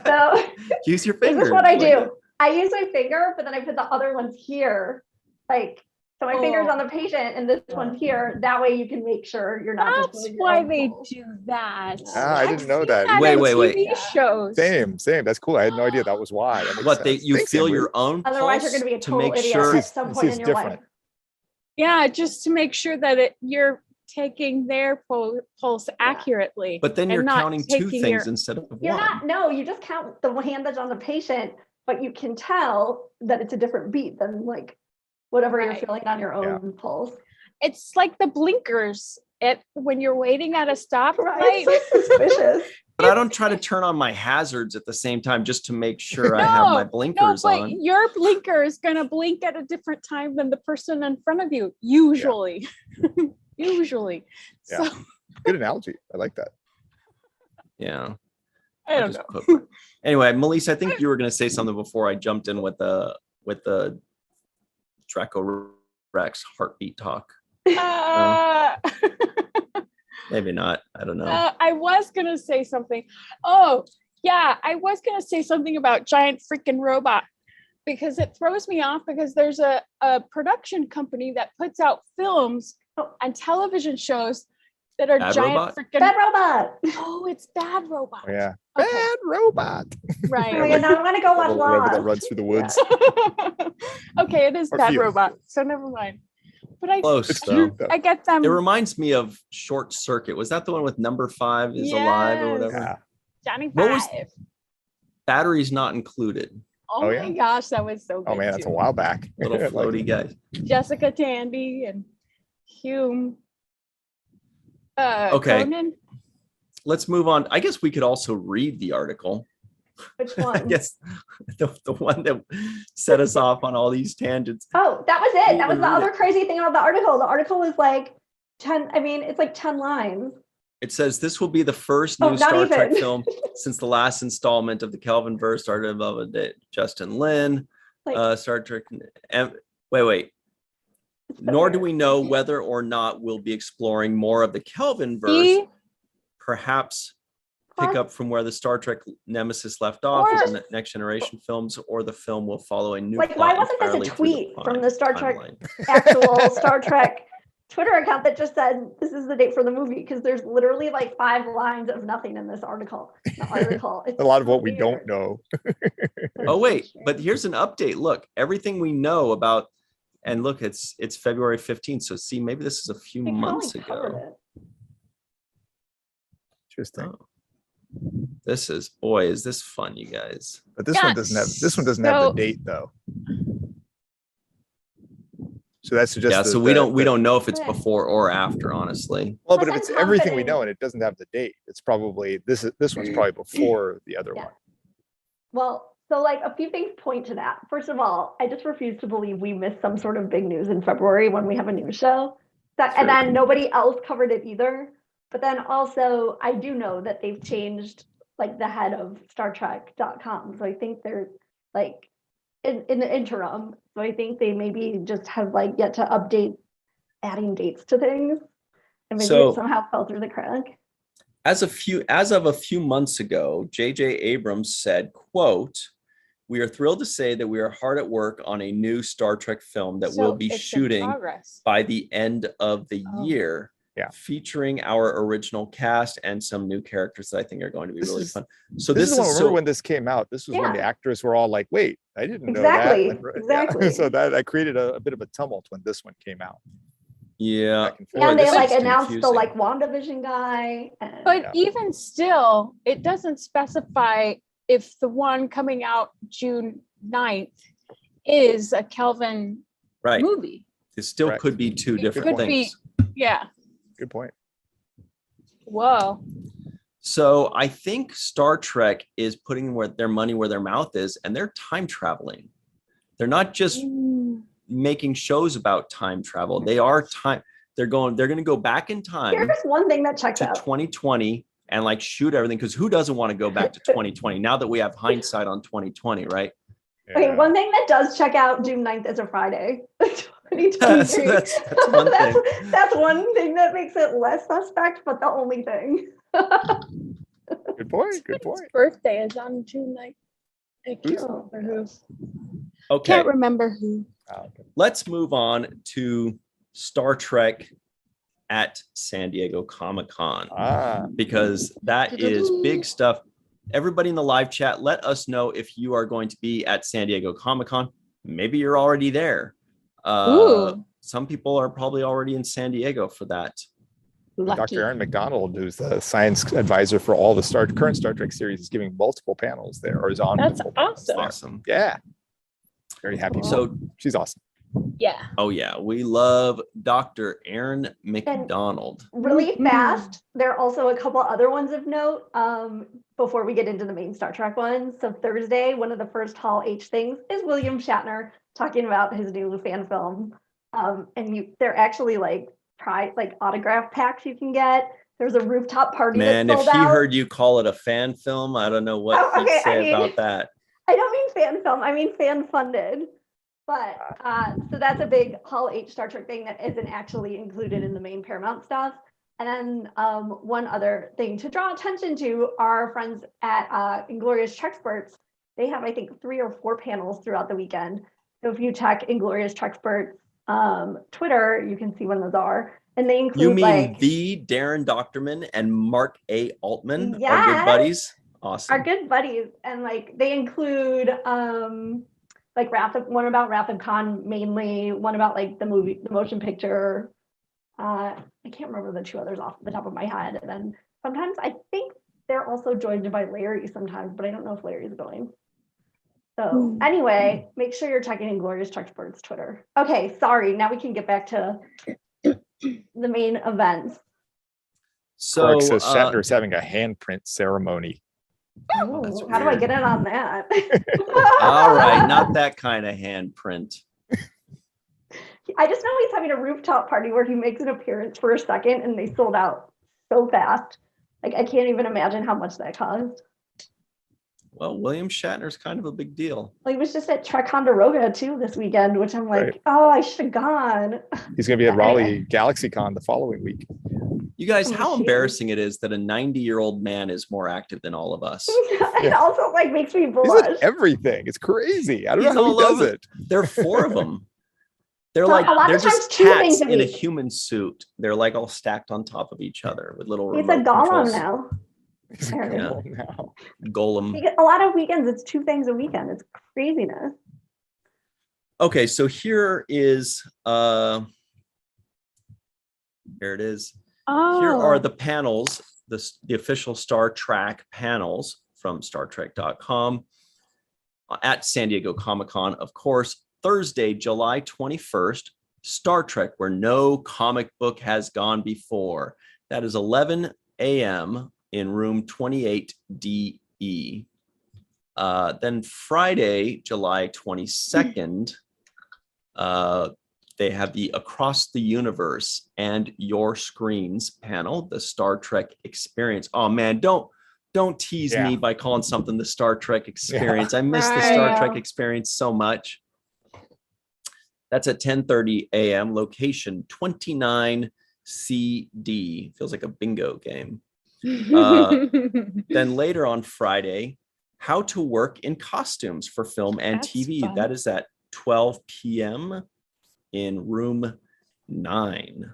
So use your finger. This is what I do. I use my finger, but then I put the other ones here. So my finger's on the patient and this one's here. That way you can make sure you're not. That's why they do that. I didn't know that. Wait. TV shows. Same. That's cool. I had no idea that was why. You feel your own pulse? Otherwise, you're going to be a total idiot at some point in your life. Yeah, just to make sure that you're taking their pulse accurately. But then you're counting two things instead of one. You just count the hand that's on the patient, but you can tell that it's a different beat than like whatever you're feeling on your own pulse. It's like the blinkers when you're waiting at a stoplight. Right, so suspicious. But I don't try to turn on my hazards at the same time just to make sure I have my blinkers on. Your blinker is going to blink at a different time than the person in front of you, usually. Usually. Yeah. So Good analogy. I like that. Yeah. I don't know. Anyway, Melissa, I think you were going to say something before I jumped in with the Draco Rex heartbeat talk. Maybe not. I don't know. I was going to say something. Oh, yeah. I was going to say something about giant freaking robot because it throws me off because there's a production company that puts out films and television shows that are Bad giant Robot? freaking Bad Robot. Oh, it's Bad Robot. Oh, yeah. Okay. Bad Robot. Right. Oh my God, now I'm gonna go watch Little robot that Lost. runs through the woods. Okay, it is Or Bad Field. Robot, so never mind. But I Close, It's though. cute, though. I get them. It reminds me of Short Circuit. Was that the one with number 5 is alive or Yes. whatever? Yeah. Johnny What was- 5. Batteries not included. Oh, Oh, my yeah. gosh, that was so good. Oh man, that's a too. while back. Little I like floaty it. guys. Jessica Tandy and Hume. Okay. Conan. Let's move on. I guess we could also read the article. Which I one? guess the one that set us off on all these tangents. Oh, that was it. That was the Read other it. crazy thing about the article. The article was like 10, I mean, it's like 10 lines. It says this will be the first Oh, new not Star Trek even. film since the last installment of the Kelvinverse started above Justin Lin. Like, Star Trek. Wait. Nor do we know whether or not we'll be exploring more of the Kelvinverse. See? Perhaps pick up from where the Star Trek Nemesis left off Or- with the Next Generation films, or the film will follow a new Like, plot why wasn't this a entirely through the tweet from the Star Trek timeline. actual Star Trek Twitter account that just said this is the date for the movie? Because there's literally like 5 lines of nothing in this article. It's A lot of what we weird. don't know. Oh wait, but here's an update. Look, everything we know about, and look, it's February 15th. So see, maybe this is a few They months probably covered ago. it. Interesting. Oh. This is, boy, is this fun, you guys. But this Yeah, one doesn't have so- the date though. So that's just Yeah, the- so we the- don't know if it's Yeah. before or after, honestly. Well, But but if I'm it's everything we confident- know and it doesn't have the date, it's probably this one's probably before the other Yeah. one. Well, so like a few things point to that. First of all, I just refuse to believe we missed some sort of big news in February when we have a news show. And then nobody else covered it either. But then also, I do know that they've changed like the head of StarTrek.com. So I think they're like in the interim. So I think they maybe just have like yet to update adding dates to things. And maybe So- it somehow fell through the crack. As of a few months ago, J.J. Abrams said, quote, "We are thrilled to say that we are hard at work on a new Star Trek film that So we'll be it's in shooting progress. by the end of the Oh. year, Yeah. featuring our original cast and some new characters that I think are going to be This really is- fun." So This is the one. Remember so, when this came out? This was when the Yeah. actors were all like, "Wait, I didn't know Exactly, that." Yeah. exactly. So that created a bit of a tumult when this one came out. yeah, Back and forth. Boy, And they this like is announced the confusing. like WandaVision guy. And But Yeah. even still, it doesn't specify if the one coming out June 9th is a Kelvin right. movie. It still Correct. could be two It different could be- things. Yeah. Good point. Whoa. So I think Star Trek is putting their money where their mouth is, and they're time traveling. They're not just making shows about time travel. They are time. They're going to go back in time here's one thing that checks to out. 2020 and like shoot everything. Because who doesn't want to go back to 2020 now that we have hindsight on 2020, right? Okay, Yeah. one thing that does check out, June 9th is a Friday. 2023. That's one thing. That's one thing that makes it less suspect, but the only thing. Good point. Good His point. birthday is on June 9th. I can't Who's- remember who. Okay, Can't remember who. Oh, okay. let's move on to Star Trek at San Diego Comic-Con. Ah, Because that is big stuff. Everybody in the live chat, let us know if you are going to be at San Diego Comic-Con. Maybe you're already there. Ooh. Some people are probably already in San Diego for that. Lucky. Dr. Aaron McDonald, who's the science advisor for all the current Star Trek series, is giving multiple panels there, or is on That's multiple panels awesome. there. Awesome. Yeah, very happy. So, She's awesome. Yeah. oh yeah, we love Dr. Aaron McDonald. Really Mhm. fast, there are also a couple other ones of note before we get into the main Star Trek ones. So Thursday, one of the first Hall H things is William Shatner talking about his new fan film. And they're actually like autograph packs you can get. There's a rooftop party Man, that if sold he out. heard you call it a fan film, I don't know what he'd say about that. I don't mean fan film, I mean fan funded. But so that's a big Hall H Star Trek thing that isn't actually included in the main Paramount stuff. And then one other thing to draw attention to, our friends at Inglorious Trexperts, they have, I think, 3 or 4 panels throughout the weekend. So if you check Inglorious Trexperts Twitter, you can see when those are. And they include, you mean the Darren Doctorman and Mark A. Altman, yes, our good buddies? Awesome. Our good buddies. And like they include like one about Wrath of Khan mainly, one about like the motion picture. I can't remember the 2 others off the top of my head. And then sometimes I think they're also joined by Larry sometimes, but I don't know if Larry's going. So anyway, make sure you're checking Inglorious Trexperts Twitter. Okay, sorry. Now we can get back to the main events. So Clark says Shatner's having a handprint ceremony. Oh, how do I get in on that? All right, not that kind of handprint. I just know he's having a rooftop party where he makes an appearance for a second and they sold out so fast. Like, I can't even imagine how much that cost. Well, William Shatner's kind of a big deal. Well, he was just at Ticonderoga too this weekend, which I'm like, right. Oh, I should have gone. He's going to be at Raleigh GalaxyCon the following week. You guys, how embarrassing it is that a 90-year-old man is more active than all of us. It also like makes me blush. He's at everything. It's crazy. I don't know how he does it. There are 4 of them. They're so like they're just cats in a human suit. They're like all stacked on top of each other with little. He's a golem now. He's a golem now. Golem. A lot of weekends, it's 2 things a weekend. It's craziness. Okay, so here is here it is. Oh. Here are the panels, the official Star Trek panels from StarTrek.com at San Diego Comic-Con. Of course, Thursday, July 21st, Star Trek, where no comic book has gone before. That is 11 a.m. in room 28DE. Then Friday, July 22nd, they have the Across the Universe and Your Screens panel, the Star Trek Experience. Oh man, don't tease me by calling something the Star Trek Experience. I miss the Star Trek Experience so much. That's at 10:30 a.m. Location 29 CD. Feels like a bingo game. Then later on Friday, How to Work in Costumes for Film and TV. Fun. That is at 12 p.m. in room 9.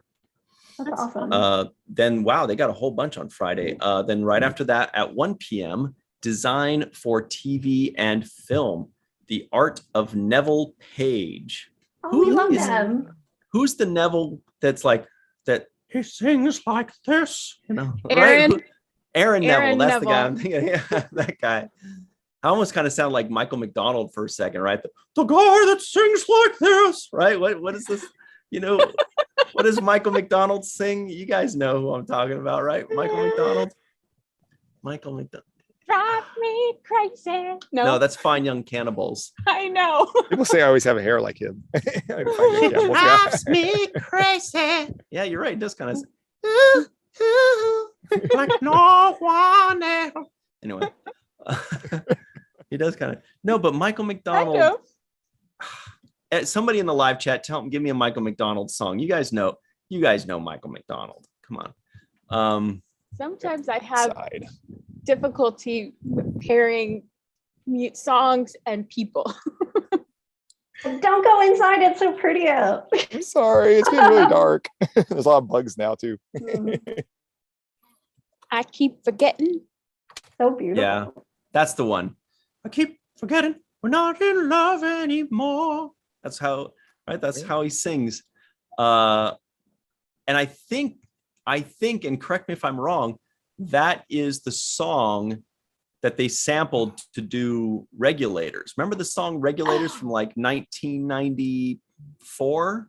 That's awesome. Then, wow, they got a whole bunch on Friday. Then right after that at 1 p.m., Design for TV and Film, The Art of Neville Page. Oh, we love them. Who's the Neville that's like, that he sings like this? You know, Aaron, right? Aaron Neville. That's Neville. the guy I'm thinking. Yeah, that guy. I almost kind of sound like Michael McDonald for a second, right? The guy that sings like this, right? What is this? You know, what does Michael McDonald sing? You guys know who I'm talking about, right? Michael McDonald. Michael McDonald. Drive me crazy. No, that's Fine Young Cannibals. I know. People say I always have a hair like him. Drives me crazy. Yeah, you're right. It does kind of like no one else. Anyway, he does kind of. No, but Michael McDonald. Somebody in the live chat, give me a Michael McDonald song. You guys know Michael McDonald. Come on. Sometimes I have difficulty pairing mute songs and people. Don't go inside. It's so pretty out. I'm sorry. It's getting really dark. There's a lot of bugs now too. I keep forgetting. So beautiful. Yeah, that's the one. I keep forgetting we're not in love anymore. That's how, right? That's how he sings. And I think, and correct me if I'm wrong, that is the song that they sampled to do Regulators. Remember the song Regulators from like 1994?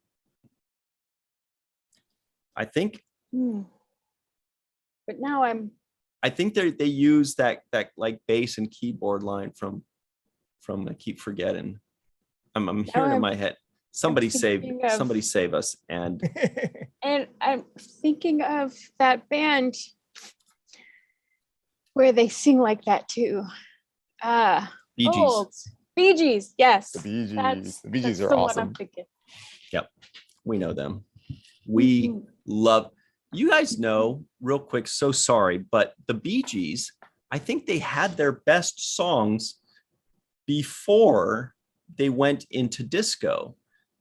I think. But now I think they use that like bass and keyboard line from I Keep Forgetting. I'm hearing in my head. Somebody save us. And I'm thinking of that band where they sing like that too. Bee Gees. Bee Gees, yes. The Bee Gees. The Bee Gees are the one awesome. I'm thinking. Yep. We know them. We love, you guys know, real quick, so sorry, but the Bee Gees, I think they had their best songs before they went into disco.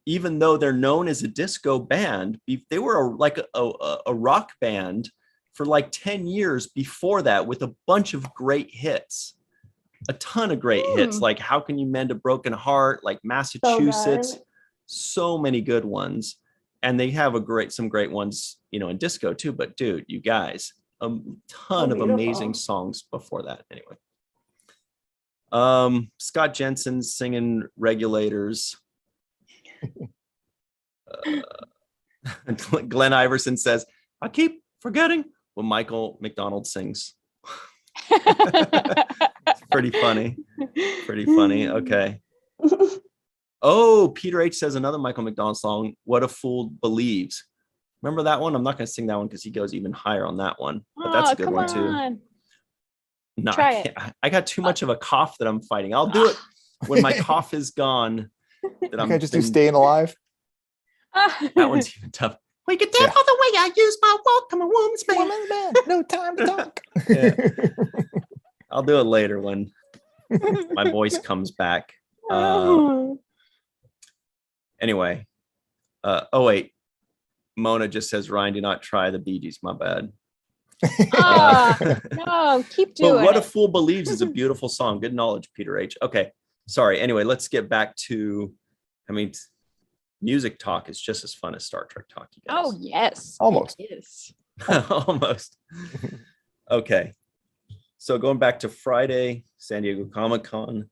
Even though they're known as a disco band, they were like a rock band for like 10 years before that with a bunch of great hits. A ton of great hits, like How Can You Mend a Broken Heart, like Massachusetts, so many good ones. And they have some great ones, in disco too. But dude, you guys, a ton of amazing songs before that. Anyway, Scott Jensen singing Regulators. Glenn Iverson says, I keep forgetting when Michael McDonald sings. It's pretty funny. Okay. Oh, Peter H says another Michael McDonald song, What a Fool Believes. Remember that one? I'm not going to sing that one because he goes even higher on that one. But that's a good one too. No, I got too much of a cough that I'm fighting. I'll do it when my cough is gone. That I just do Staying Alive. That one's even tough. We can tell by the way I use my walk. I'm a woman's man. No time to talk. I'll do it later when my voice comes back. Anyway. Wait. Mona just says, Ryan, do not try the Bee Gees. My bad. No, keep doing it. But What a Fool Believes is a beautiful song. Good knowledge, Peter H. Okay. Sorry. Anyway, let's get back to, music talk is just as fun as Star Trek talk, you guys. Oh, yes. Almost. It is. Almost. Okay. So going back to Friday, San Diego Comic-Con.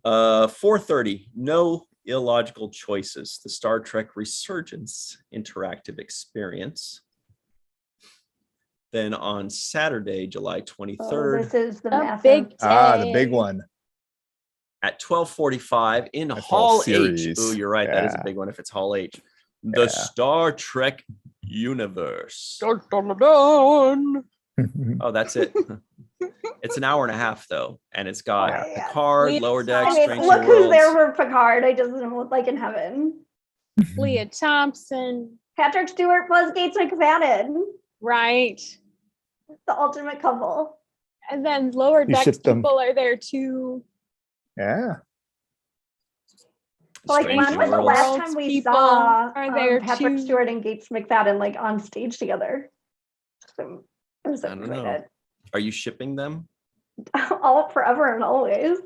4:30, No Illogical Choices, the Star Trek Resurgence interactive experience. Then on Saturday, July 23rd. This is the big day. The big one. At 12:45 in That's Hall all series. H. Oh, you're right. That is a big one if it's Hall H. The Star Trek Universe. Dun, dun, dun, dun. Oh, that's it. It's an hour and a half though, and it's got Picard, Lower Decks, Strange New look Worlds. who's there for Picard. I just don't look like in heaven. Leah Thompson. Patrick Stewart plus Gates McFadden. Right. The ultimate couple. And then Lower Decks people are there too. Yeah. Like, when was the last time we saw Patrick too. Stewart and Gates McFadden like on stage together? So, I'm so I don't excited. know. Are you shipping them? All forever and always.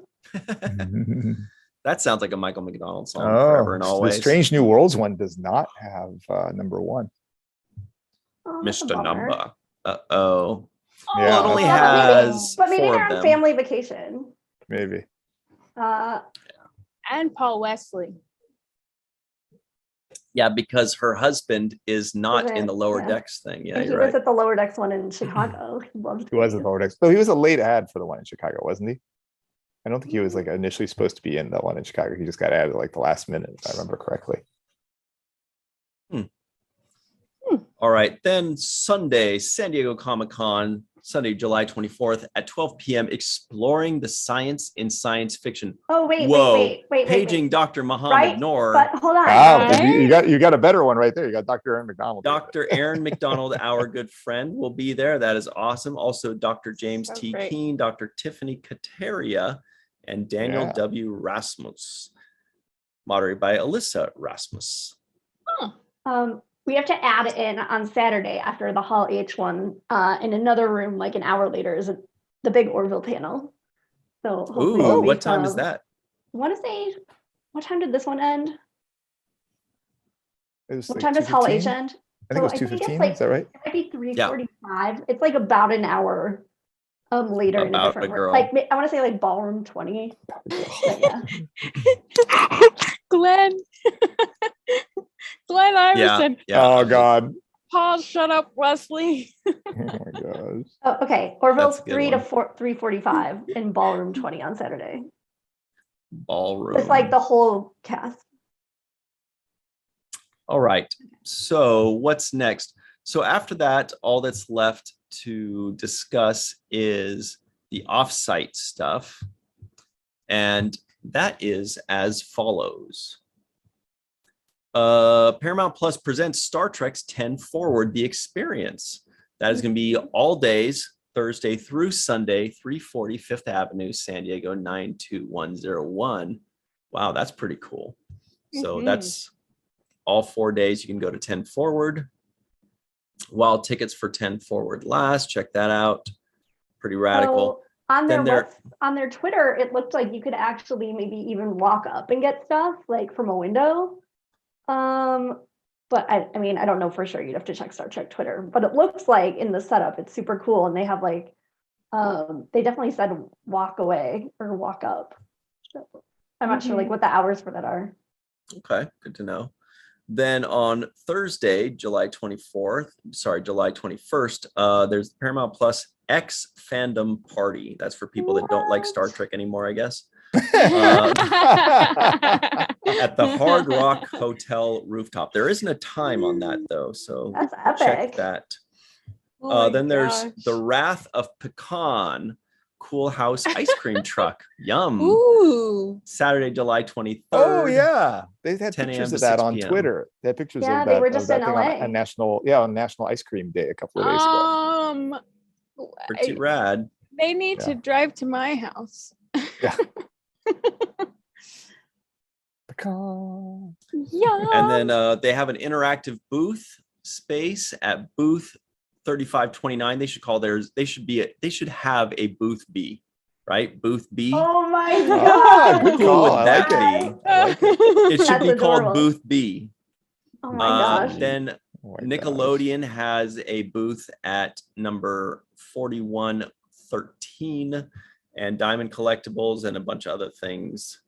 That sounds like a Michael McDonald song. Forever and always. The Strange New Worlds one does not have number one. Mr. Number. Uh-oh. Yeah. Well, it only has but maybe four they're of on them. family vacation. Maybe. And Paul Wesley. Yeah, because her husband is not in the Lower Decks thing. Yeah, And he you're was right. at the Lower Decks one in Chicago. He was at the Lower Decks. So he was a late ad for the one in Chicago, wasn't he? I don't think he was like initially supposed to be in the one in Chicago. He just got added like the last minute, if I remember correctly. All right. Then Sunday, San Diego Comic-Con, Sunday, July 24th at 12 p.m. Exploring the Science in Science Fiction. Oh, wait. Paging Dr. Muhammad Noor. But hold on. Wow, you got a better one right there. You got Dr. Aaron McDonald. Dr. Aaron McDonald, our good friend, will be there. That is awesome. Also, Dr. James T. Great. Keene, Dr. Tiffany Kateria, and Daniel W. Rasmus. Moderated by Alyssa Rasmus. We have to add in on Saturday after the Hall H one in another room, like an hour later, is the big Orville panel. So ooh, what time is that? I want to say, what time did this one end? What time does 2:15? Hall H end? I think it was 2:15. Like, is that right? It might be 3:45. Yeah. It's like about an hour later in a different room. Like I want to say like ballroom 20. Yeah. Glenn Iverson. Yeah. Oh God. Paul, shut up, Wesley. Oh my gosh. Oh, okay. Orville's 3 to 4, 3:45 in ballroom 20 on Saturday. Ballroom. It's like the whole cast. All right. So what's next? So after that, all that's left to discuss is the offsite stuff. And that is as follows. Paramount Plus presents Star Trek's 10 Forward, The Experience. That is going to be all days, Thursday through Sunday, 340 Fifth Avenue, San Diego, 92101. Wow, that's pretty cool. So that's all 4 days. You can go to 10 Forward. While tickets for 10 Forward last, check that out. Pretty radical. So on their Twitter, it looked like you could actually maybe even walk up and get stuff like from a window. But I mean, I don't know for sure. You'd have to check Star Trek Twitter, but it looks like in the setup, it's super cool. And they have like, they definitely said walk away or walk up. So I'm not sure like what the hours for that are. Okay, good to know. Then on Thursday, July 21st, there's the Paramount Plus X Fandom Party. That's for people that don't like Star Trek anymore, I guess. At the Hard Rock Hotel rooftop. There isn't a time on that though, so that's epic. Check that. Then there's the Wrath of Pecan Cool House ice cream truck. Yum. Ooh. Saturday, July 23rd. Oh yeah, they had 10 pictures a.m. of to that 6 on p.m. Twitter. They had pictures Yeah, of they that, were just of that in thing LA. on National Ice Cream Day a couple of days ago. Pretty rad. They need to drive to my house. Yeah. Yeah. And then they have an interactive booth space at booth 3529. They should have a booth B, right? Booth B. Oh my Ah, god! good Cool call. would I that like be? it. I like it. It should That's be called adorable. Booth B. Oh my gosh! Then Oh my Nickelodeon has a booth at number 4113, and Diamond Collectibles and a bunch of other things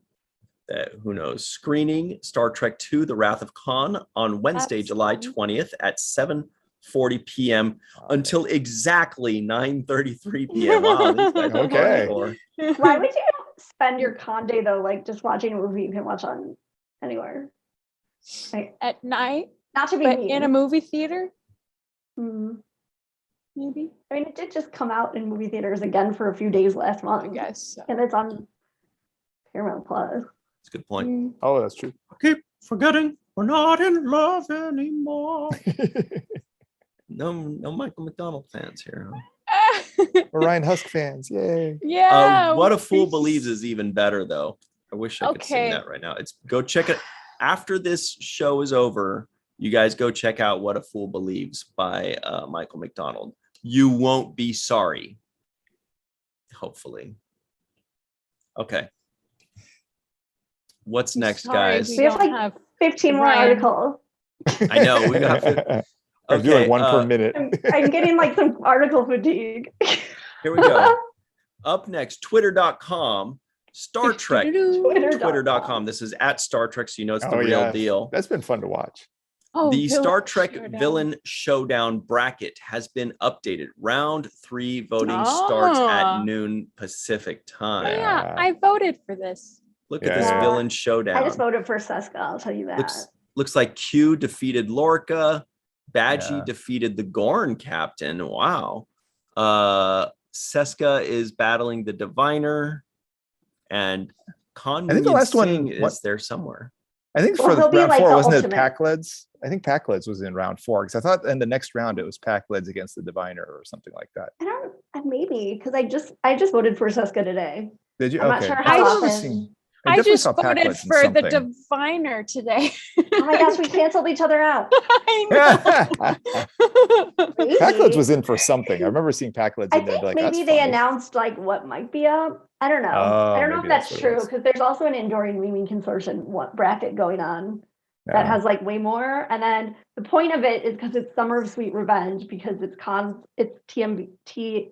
that who knows. Screening Star Trek II, The Wrath of Khan on Wednesday, That's July fun. 20th at 7:40 p.m. gosh. until exactly 9:33 p.m. Wow, these guys are Okay. hardcore. Why would you spend your con day though, like just watching a movie you can watch on anywhere? Like, At night, not to be but mean. in a movie theater, Mhm. maybe. I mean, it did just come out in movie theaters again for a few days last I month, guess so. and it's on Paramount Plus. That's a good point. Mm. Oh, that's true. I keep forgetting we're not in love anymore. No Michael McDonald fans here. Huh? We're Ryan Husk fans. Yay. Yeah. What a Fool Believes is even better, though. I wish I could sing Okay. that right now. Go check it after this show is over. You guys go check out What a Fool Believes by Michael McDonald. You won't be sorry. Hopefully. Okay. What's next, Sorry, guys? we We have don't like have 15 more Ryan. articles. I know we got. I do like one per minute. I'm getting like some article fatigue. Here we go. Up next, twitter.com, Star Trek, Twitter.com. twitter.com. This is at Star Trek, so you know it's the Oh, real yes. deal. That's been fun to watch. Oh, The Villain Star Trek Showdown. Villain Showdown bracket has been updated. Round 3 voting starts at noon Pacific time. Yeah, I voted for this. Look at this Yeah. Villain Showdown. I just voted for Seska, I'll tell you that. Looks like Q defeated Lorca. Badgie Yeah. defeated the Gorn captain. Wow. Seska is battling the Diviner. And Khan I think the Noonien last one- Singh is there somewhere. I think Well, for he'll be round like 4, the wasn't it ultimate. Packleds? I think Packleds was in round 4 because I thought in the next round it was Packleds against the Diviner or something like that. I don't, maybe, because I just voted for Seska today. Did you? I'm not Okay. sure I how remember often. I definitely just saw voted Packleds in for the something. Diviner today. Oh my gosh, we canceled each other out. I know. Packleds was in for something. I remember seeing Packleds I in there. think Like, maybe that's they funny. announced like what might be up. I don't know. Oh, I don't know if maybe that's that's what it true was. because there's also an Enduring Meaning Consortium bracket going on that Yeah. has like way more. And then the point of it is because it's Summer of Sweet Revenge because it's TMV, TWAC,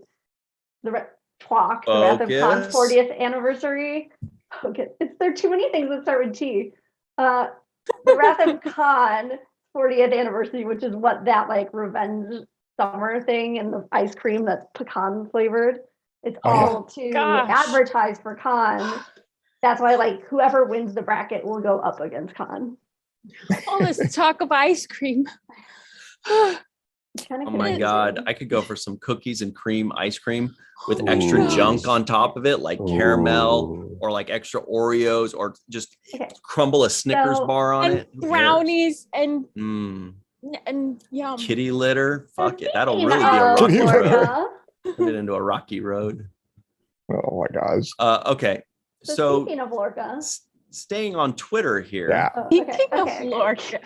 the Wrath of Khan's Focus. 40th anniversary. Okay, there are too many things that start with T. The Wrath of Khan 40th anniversary, which is what that like revenge summer thing and the ice cream that's pecan flavored. It's Oh, yeah. all to Gosh. advertise for Khan. That's why like whoever wins the bracket will go up against Khan. All this talk of ice cream. Oh my God. I could go for some cookies and cream ice cream with extra junk on top of it, like caramel or like extra Oreos, or just crumble a Snickers bar on it. Brownies and yum. Kitty litter. Fuck it. That'll really be a rocky road. Turn it into a rocky road. Oh my gosh. Okay. So speaking of Lorca. Staying on Twitter here. Yeah. Speaking of Lorca.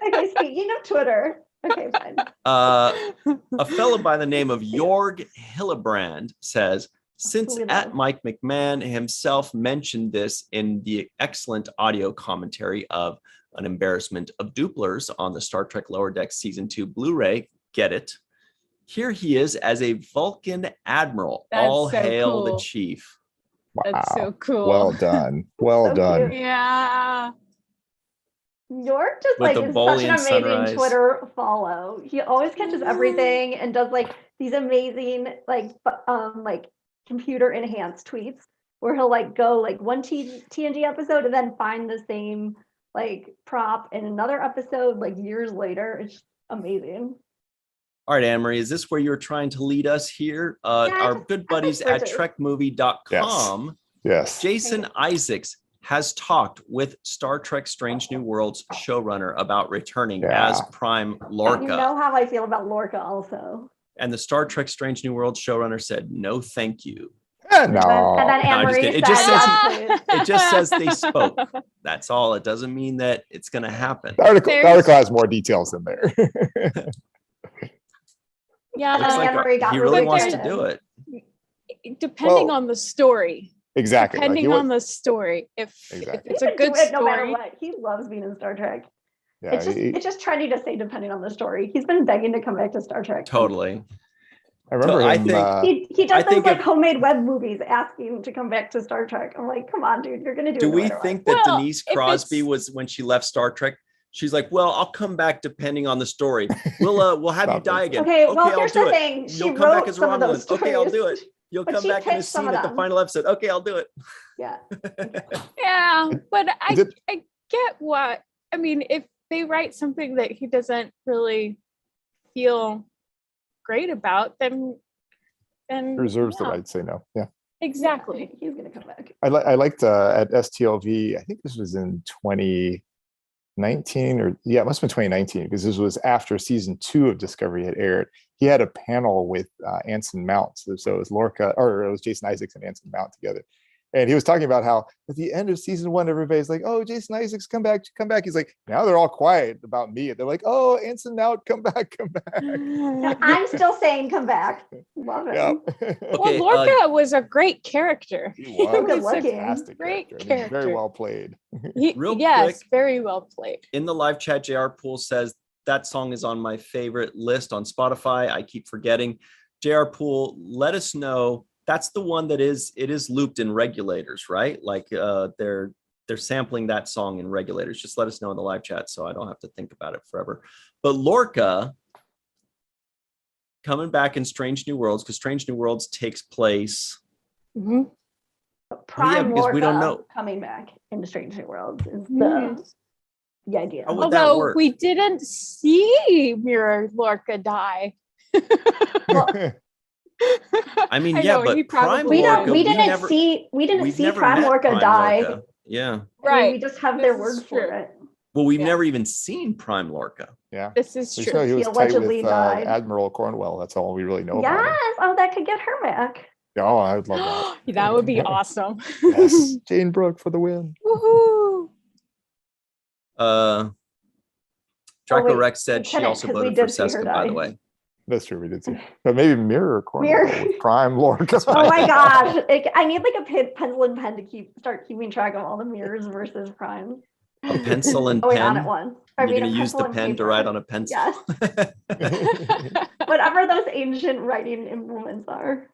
Okay, speaking of Twitter. Okay, fine. A fellow by the name of Jorg Hillebrand says, since at Mike McMahon himself mentioned this in the excellent audio commentary of An Embarrassment of Duplers on the Star Trek Lower Decks Season 2 Blu-ray, get it? Here he is as a Vulcan admiral. That's all so hail cool. the chief. Wow. That's so cool. Well done. Well done. Cute. Yeah. York just With like the is such an amazing sunrise. Twitter follow. He always catches everything and does like these amazing like computer enhanced tweets where he'll like go like one TNG episode and then find the same like prop in another episode like years later. It's just amazing. All right, Anne-Marie, is this where you're trying to lead us here? Our good buddies at trekmovie.com. Yes. Jason Isaacs has talked with Star Trek Strange New Worlds showrunner about returning as Prime Lorca. You know how I feel about Lorca also. And the Star Trek Strange New Worlds showrunner said, no, thank you. No. And then Anne-Marie said, it just says they spoke. That's all. It doesn't mean that it's going to happen. The article has more details in there. Yeah, Looks like he really wants to do it. Depending on the story. Exactly. Depending on the story. If it's a good story. No matter what. He loves being in Star Trek. Yeah, it's just trendy to say depending on the story. He's been begging to come back to Star Trek. Totally. I remember he does those like homemade web movies asking to come back to Star Trek. I'm like, come on, dude, you're gonna do it. Do we think that Denise Crosby was, when she left Star Trek, she's like, well, I'll come back depending on the story. We'll have you die again. Okay, well, here's the thing. You'll come back as Romulan. Okay, I'll do it. You'll come back in a scene at the final episode. Okay, I'll do it. Yeah. Yeah, but I get what I mean. If they write something that he doesn't really feel great about, then reserves the right to say no. Yeah. Exactly. He's gonna come back. I liked at STLV, I think this was in 2019 it must have been 2019 because this was after season 2 of Discovery had aired. He had a panel with Anson Mount. So it was Lorca, or it was Jason Isaacs and Anson Mount together. And he was talking about how at the end of season 1, everybody's like, oh, Jason Isaacs, come back. He's like, now they're all quiet about me. They're like, oh, Anson Mount, come back. I'm still saying come back. Love it. Yep. Well, Lorca was a great character. He was a fantastic great character. character. Very well played. Yes, very well played. In the live chat, JR Poole says that song is on my favorite list on Spotify. I keep forgetting. JR Poole, let us know. That's the one that is looped in Regulators, right? Like they're sampling that song in Regulators. Just let us know in the live chat so I don't have to think about it forever. But Lorca coming back in Strange New Worlds, because Strange New Worlds takes place. Mm-hmm. Prime because Lorca we don't know. Coming back into Strange New Worlds is the idea. Although we didn't see Mirror Lorca die. Well, I mean, but Prime Lorca, we didn't see Prime Lorca die. Lorca. Yeah. Right. I mean, we just have their word for it. Well, we've never even seen Prime Lorca. Yeah. This is true. He was allegedly tight with Admiral Cornwell. That's all we really know about him. Yes. Oh, that could get her back. Oh, I would love that. That would be awesome. Yes. Jane Brooke for the win. Woohoo. Draco Rex said she also voted for Seska, by the way. That's true, we did see. But maybe Mirror Cornwell with Prime Lorca. Oh my gosh. I need like a pencil and pen to start keeping track of all the mirrors versus Prime. A pencil and pen? On at once. You're going to use the pen to write on a pencil? Yes. Whatever those ancient writing implements are.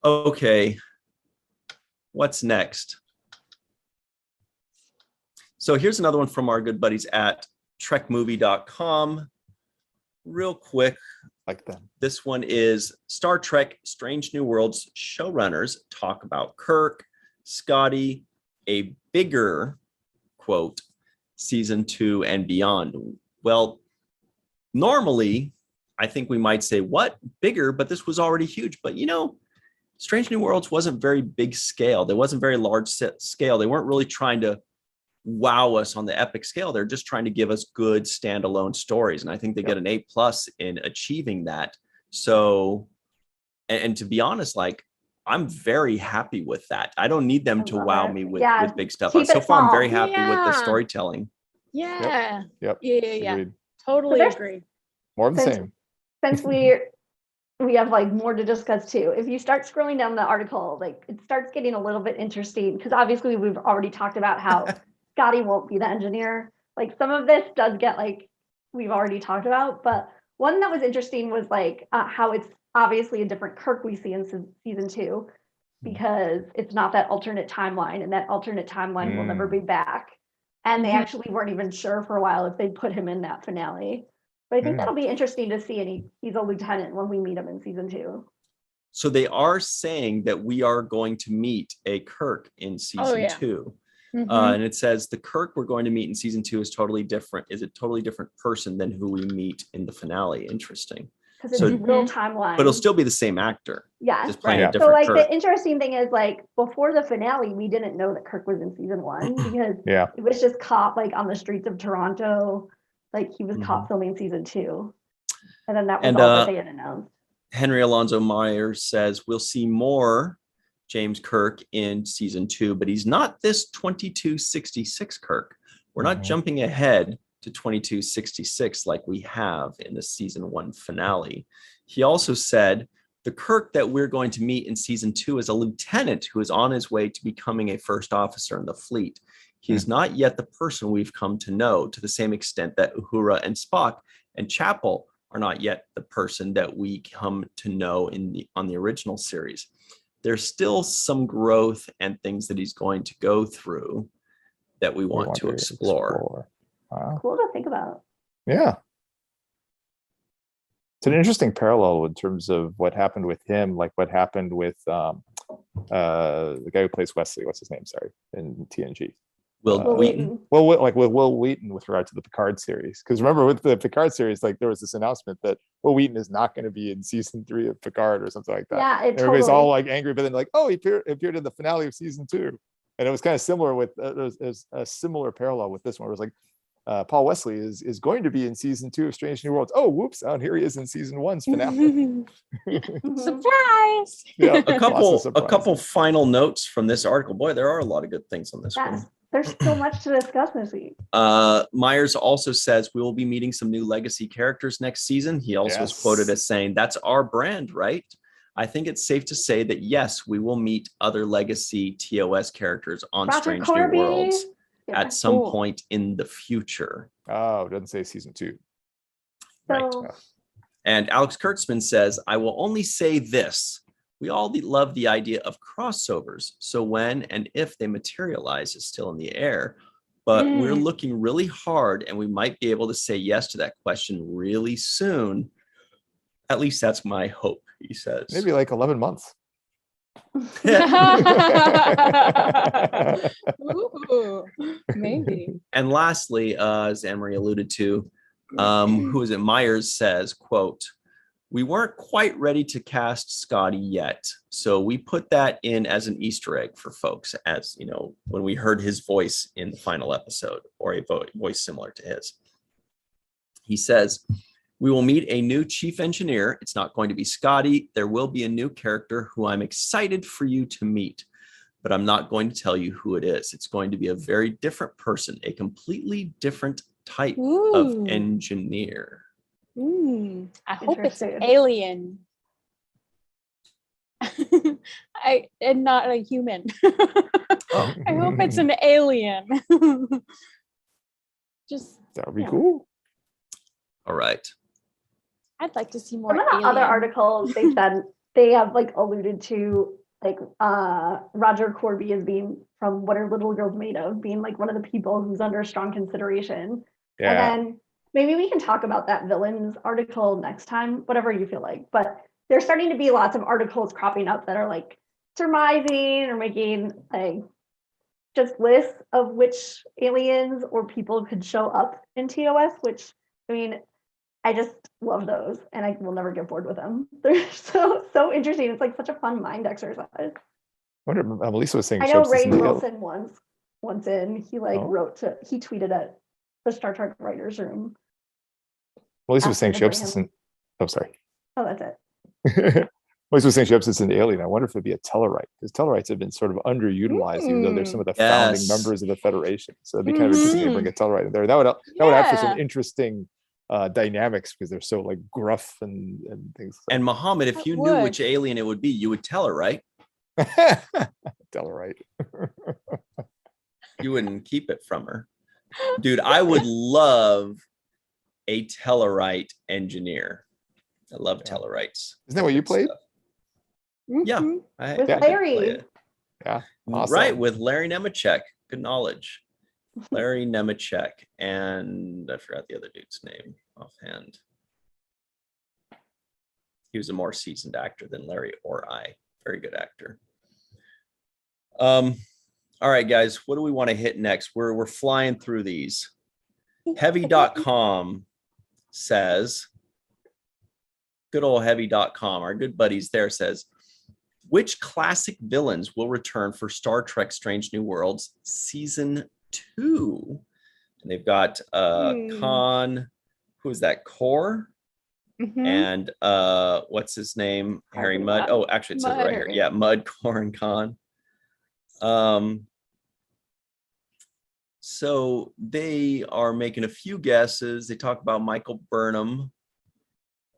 Okay. What's next? So here's another one from our good buddies at trekmovie.com. Real quick, Like them. This one is Star Trek Strange New Worlds showrunners talk about Kirk, Scotty, a bigger, quote, season 2 and beyond. Well, normally, I think we might say, what? Bigger? But this was already huge. But, Strange New Worlds wasn't very big scale. There wasn't very large scale. They weren't really trying to wow us on the epic scale. They're just trying to give us good standalone stories. And I think they get an A+ in achieving that. So, and to be honest, like, I'm very happy with that. I don't need them to wow me with big stuff. So far, I'm very happy with the storytelling. Yeah. Yep. Yeah. Totally agree. More of the same. Since we have like more to discuss too. If you start scrolling down the article, like it starts getting a little bit interesting because obviously we've already talked about how Scotty won't be the engineer. Like some of this does get like we've already talked about, but one that was interesting was like how it's obviously a different Kirk we see in season 2 because it's not that alternate timeline, and that alternate timeline will never be back. And they actually weren't even sure for a while if they'd put him in that finale. But I think that'll be interesting to see, and he's a lieutenant when we meet him in season 2. So they are saying that we are going to meet a Kirk in season 2. And it says the Kirk we're going to meet in season 2 is totally different. Is a totally different person than who we meet in the finale. Interesting. Because it's real timeline. But it'll still be the same actor. Yeah. Just playing a different Kirk. The interesting thing is like before the finale, we didn't know that Kirk was in season 1 because it was just caught like on the streets of Toronto. Like he was caught filming season 2. And then that was all that they had announced. Henry Alonso Myers says we'll see more James Kirk in season 2, but he's not this 2266 Kirk. We're not jumping ahead to 2266 like we have in the season 1 finale. He also said the Kirk that we're going to meet in season 2 is a lieutenant who is on his way to becoming a first officer in the fleet. He is not yet the person we've come to know to the same extent that Uhura and Spock and Chapel are not yet the person that we come to know on the original series. There's still some growth and things that he's going to go through that we want to explore. Wow. Cool to think about. Yeah. It's an interesting parallel in terms of what happened with him, like what happened with the guy who plays Wesley, what's his name? Sorry, in TNG. Will Wheaton. Like with Will Wheaton with regard to the Picard series. Because remember with the Picard series, like there was this announcement that Will Wheaton is not going to be in season 3 of Picard or something like that. Yeah, everybody's all like angry, but then like, oh, he appeared in the finale of season 2. And it was kind of similar with there's a similar parallel with this one. It was like Paul Wesley is going to be in season 2 of Strange New Worlds. Oh, whoops! Out here he is in season 1's finale. Surprise! Yeah, a couple final notes from this article. Boy, there are a lot of good things on this one. There's so much to discuss this week. Myers also says we will be meeting some new legacy characters next season. He also is quoted as saying, "That's our brand, right?" I think it's safe to say that yes, we will meet other legacy TOS characters on Strange New Worlds at some point in the future. Oh, it doesn't say season 2. Right. And Alex Kurtzman says, I will only say this. We all love the idea of crossovers. So when and if they materialize is still in the air. But we're looking really hard and we might be able to say yes to that question really soon. At least that's my hope, he says. Maybe like 11 months. Ooh, maybe. And lastly, as Anne-Marie alluded to, who is it? Myers says, quote, we weren't quite ready to cast Scotty yet. So we put that in as an Easter egg for folks, as you know, when we heard his voice in the final episode, or a voice similar to his. He says, we will meet a new chief engineer. It's not going to be Scotty. There will be a new character who I'm excited for you to meet, but I'm not going to tell you who it is. It's going to be a very different person, a completely different type of engineer. I hope it's an alien. And not a human. I hope it's an alien. That would be cool. All right. I'd like to see more. Some of the other articles they said they have like alluded to like Roger Corby as being from What Are Little Girls Made Of, being like one of the people who's under strong consideration. Yeah. And then maybe we can talk about that villains article next time, whatever you feel like. But there's starting to be lots of articles cropping up that are like surmising or making like just lists of which aliens or people could show up in TOS, which, I mean, I just love those and I will never get bored with them. They're so interesting. It's like such a fun mind exercise. I wonder, Melissa was saying I know Ray Wilson once in, he like he tweeted at the Star Trek writers room. Melissa was saying she ups this in, sorry. Oh, that's it. Melissa was saying she ups this in Alien. I wonder if it'd be a Tellarite, because Tellarites have been sort of underutilized, even though they're some of the founding members of the Federation. So it'd be kind of interesting to bring a Tellarite in there. That would add for some interesting dynamics, because they're so like gruff and things. And Muhammad, if you knew which alien it would be, you would tell her, right? Tellarite. You wouldn't keep it from her. Dude, I would love a Tellarite engineer. I love Tellarites. Isn't that what you played? Yeah. With Larry. Yeah. Awesome. Right, with Larry Nemechek. Good knowledge. Larry Nemechek. And I forgot the other dude's name offhand. He was a more seasoned actor than Larry or I. Very good actor. All right, guys, what do we want to hit next? We're flying through these. Heavy.com says, good old Heavy.com, our good buddies there, says, which classic villains will return for Star Trek Strange New Worlds Season 2? And they've got Khan, who is that, Core? And what's his name? Harry Mudd. Oh, actually it says it right here. Yeah, Mudd, Core, and Khan. So they are making a few guesses. They talk about Michael Burnham.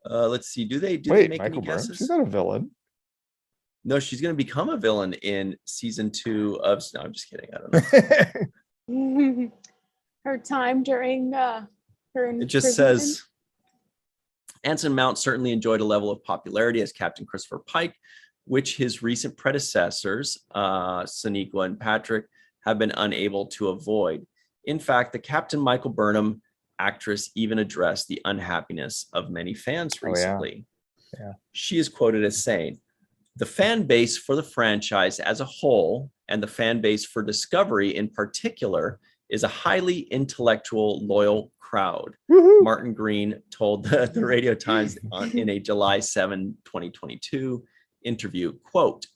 Let's see. Do they make Michael any guesses? She's not a villain. No, she's going to become a villain in Season 2 of. No, I'm just kidding. I don't know. Her time during her. It just says, Anson Mount certainly enjoyed a level of popularity as Captain Christopher Pike, which his recent predecessors, Sonequa and Patrick, have been unable to avoid. In fact, the Captain Michael Burnham actress even addressed the unhappiness of many fans recently. Yeah. She is quoted as saying, the fan base for the franchise as a whole, and the fan base for Discovery in particular, is a highly intellectual, loyal crowd. Woo-hoo. Martin Green told the Radio Times in a July 7, 2022 interview, quote,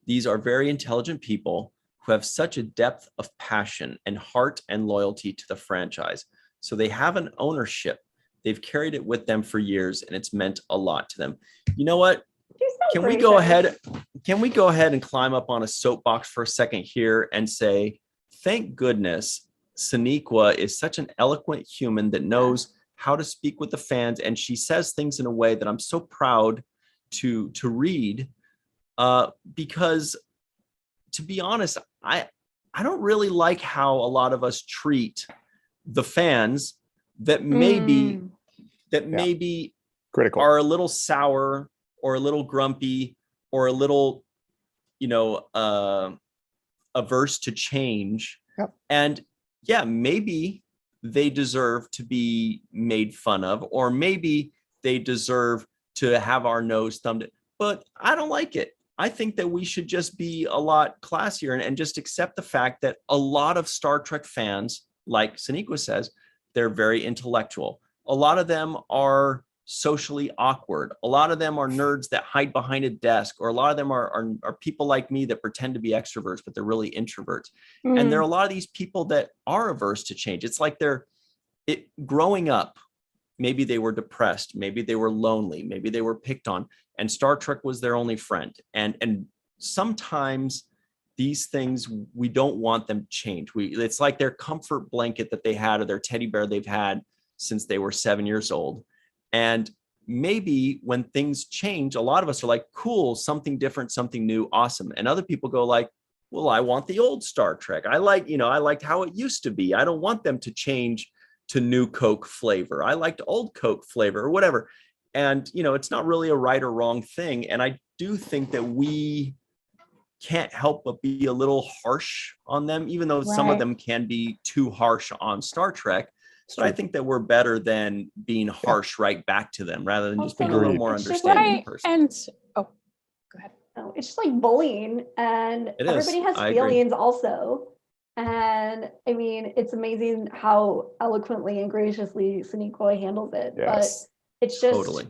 these are very intelligent people who have such a depth of passion and heart and loyalty to the franchise. So they have an ownership. They've carried it with them for years, and it's meant a lot to them. You know what? Can we go ahead and climb up on a soapbox for a second here and say, thank goodness Sonequa is such an eloquent human that knows how to speak with the fans, and she says things in a way that I'm so proud to read, because to be honest, I don't really like how a lot of us treat the fans that maybe critical, are a little sour or a little grumpy or a little, averse to change. Yep. And yeah, maybe they deserve to be made fun of, or maybe they deserve to have our nose thumbed, but I don't like it. I think that we should just be a lot classier and just accept the fact that a lot of Star Trek fans, like Sonequa says, they're very intellectual. A lot of them are socially awkward. A lot of them are nerds that hide behind a desk, or a lot of them are people like me that pretend to be extroverts, but they're really introverts. And there are a lot of these people that are averse to change. It's like growing up, maybe they were depressed, maybe they were lonely, maybe they were picked on, and Star Trek was their only friend. And sometimes these things, we don't want them to change. It's like their comfort blanket that they had, or their teddy bear they've had since they were 7 years old. And maybe when things change, a lot of us are like, cool, something different, something new, awesome. And other people go like, well, I want the old Star Trek. I liked how it used to be. I don't want them to change to new Coke flavor. I liked old Coke flavor, or whatever. And, it's not really a right or wrong thing. And I do think that we can't help but be a little harsh on them, even though some of them can be too harsh on Star Trek. But I think that we're better than being harsh right back to them, rather than just being a little more understanding person. And go ahead. No, it's just like bullying, and everybody has feelings also. And I mean, it's amazing how eloquently and graciously Sonequa handles it. Yes. But it's just,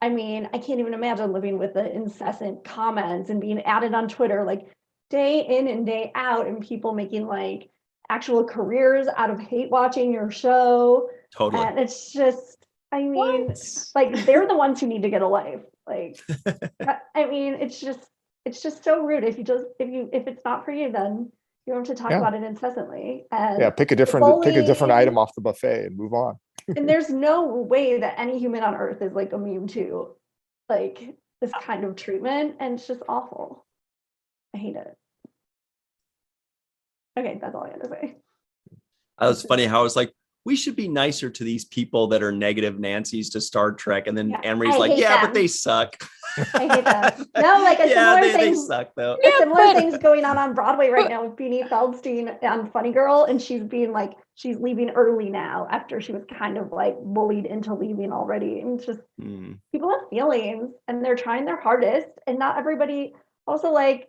I mean, I can't even imagine living with the incessant comments and being added on Twitter like day in and day out, and people making like actual careers out of hate watching your show. Totally. And it's just, I mean, like they're the ones who need to get a life. Like, I mean, it's just so rude. If it's not for you, then you don't have to talk about it incessantly. And pick a different item off the buffet and move on. And there's no way that any human on earth is like immune to like this kind of treatment, and it's just awful. I hate it. Okay, that's all I had to say. That was funny how I was like, we should be nicer to these people that are negative Nancys to Star Trek. And then Anne-Marie's like, but they suck. I hate them. No, like a similar thing. They suck though. Similar things going on Broadway right now with Beanie Feldstein on Funny Girl. And she's she's leaving early now after she was kind of like bullied into leaving already. And it's just, people have feelings and they're trying their hardest. And not everybody, also like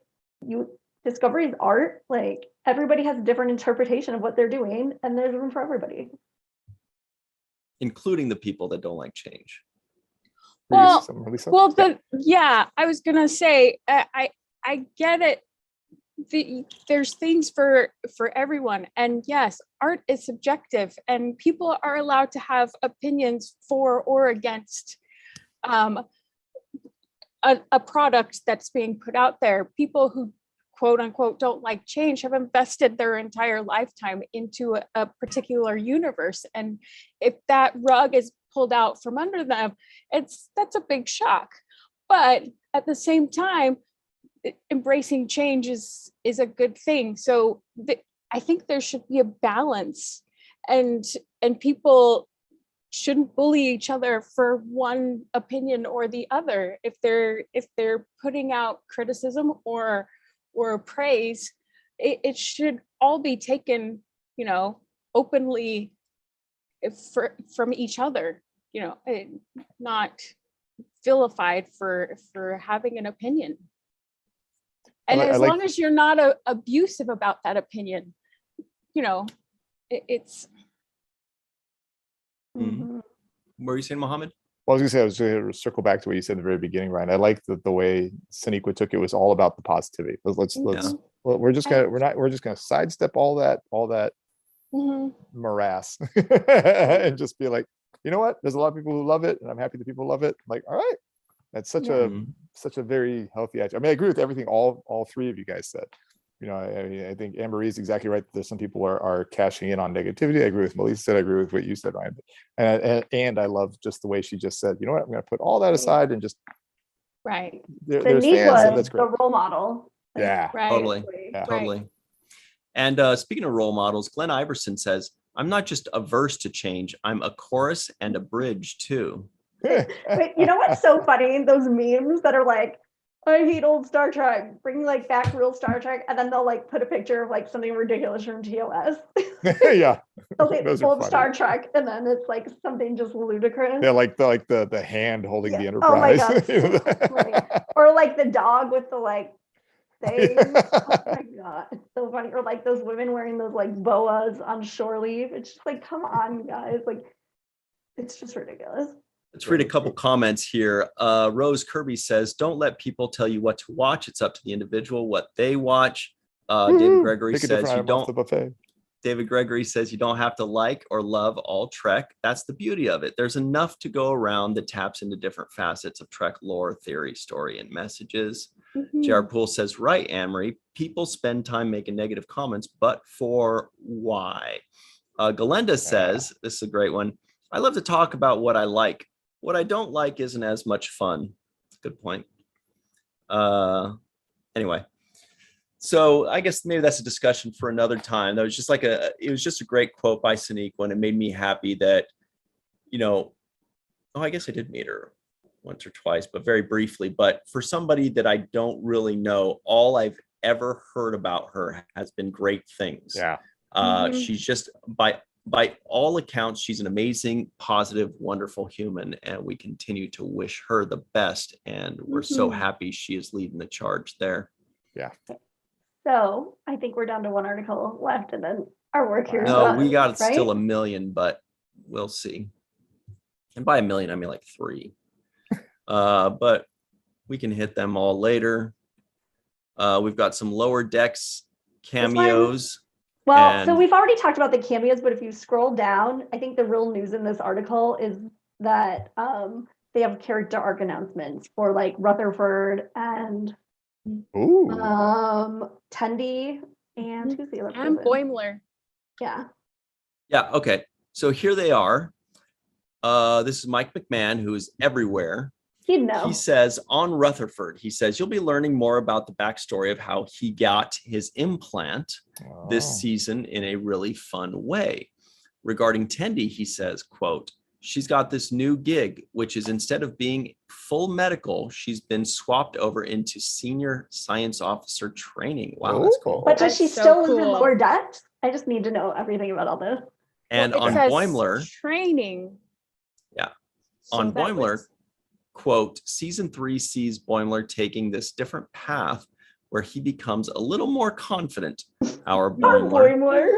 Discovery is art. Like everybody has a different interpretation of what they're doing, and there's room for everybody, including the people that don't like change. I was gonna say, I get it. There's things for everyone, and yes, art is subjective, and people are allowed to have opinions for or against a product that's being put out there. People who quote unquote don't like change have invested their entire lifetime into a particular universe, and if that rug is pulled out from under them, that's a big shock. But at the same time, embracing change is a good thing. So I think there should be a balance, and people shouldn't bully each other for one opinion or the other. If they're putting out criticism or praise, it should all be taken, openly from each other, not vilified for having an opinion. And as long as you're not abusive about that opinion, it's. Mm-hmm. What were you saying, Mohammed? Well, I was going to circle back to what you said at the very beginning, Ryan. I like the way Sonequa took it was all about the positivity. We're just gonna sidestep all that morass and just be like, you know what? There's a lot of people who love it, and I'm happy that people love it. I'm like, all right, that's such a very healthy attitude. I mean, I agree with everything all three of you guys said. I think Anne-Marie is exactly right. There's some people are cashing in on negativity. I agree with Melissa. I agree with what you said, Ryan. And I love just the way she just said, you know what, I'm going to put all that aside and just. Right. There's fans, that's great. The role model. Yeah. Right. Totally. Yeah. Totally. And speaking of role models, Glenn Iverson says, I'm not just averse to change. I'm a chorus and a bridge too. Wait, you know what's so funny? Those memes that are like, I hate old Star Trek, bring like back real Star Trek, and then they'll like put a picture of like something ridiculous from TOS. Yeah. They'll say old Star Trek, and then it's like something just ludicrous. Yeah, like the hand holding the Enterprise. Oh my God. Right. Or like the dog with the like thing. Oh my God. It's so funny. Or like those women wearing those like boas on shore leave. It's just like, come on, you guys. Like, it's just ridiculous. Let's read a couple comments here. Rose Kirby says, don't let people tell you what to watch. It's up to the individual what they watch. David Gregory says you don't. David Gregory says you don't have to like or love all Trek. That's the beauty of it. There's enough to go around that taps into different facets of Trek lore, theory, story, and messages. J.R. Poole says, right, Anne-Marie, people spend time making negative comments, but for why? Galenda says, this is a great one. I love to talk about what I like. What I don't like isn't as much fun. Good point. Anyway, so I guess maybe that's a discussion for another time. That was just like it was just a great quote by Sonequa, and it made me happy that, I guess I did meet her once or twice, but very briefly. But for somebody that I don't really know, all I've ever heard about her has been great things. Yeah. She's just by by all accounts, she's an amazing, positive, wonderful human, and we continue to wish her the best. And we're so happy she is leading the charge there. Yeah. So I think we're down to one article left, and then our work here is No, done, we got right? still 1 million, but we'll see. And by 1 million, I mean like 3. But we can hit them all later. We've got some Lower Decks cameos. Well, so we've already talked about the cameos, but if you scroll down, I think the real news in this article is that they have character arc announcements for like Rutherford and Tendi and who's the other person? And Boimler. Yeah. Yeah, okay. So here they are. This is Mike McMahon, who is everywhere. He'd know. He says on Rutherford, he says, you'll be learning more about the backstory of how he got his implant this season in a really fun way. Regarding Tendi, he says, quote, she's got this new gig, which is instead of being full medical, she's been swapped over into senior science officer training. Wow, that's cool. But does she still live in Lower Decks? I just need to know everything about all this. And on Boimler, training. Yeah. On Boimler, quote, season 3 sees Boimler taking this different path where he becomes a little more confident. Our Boimler.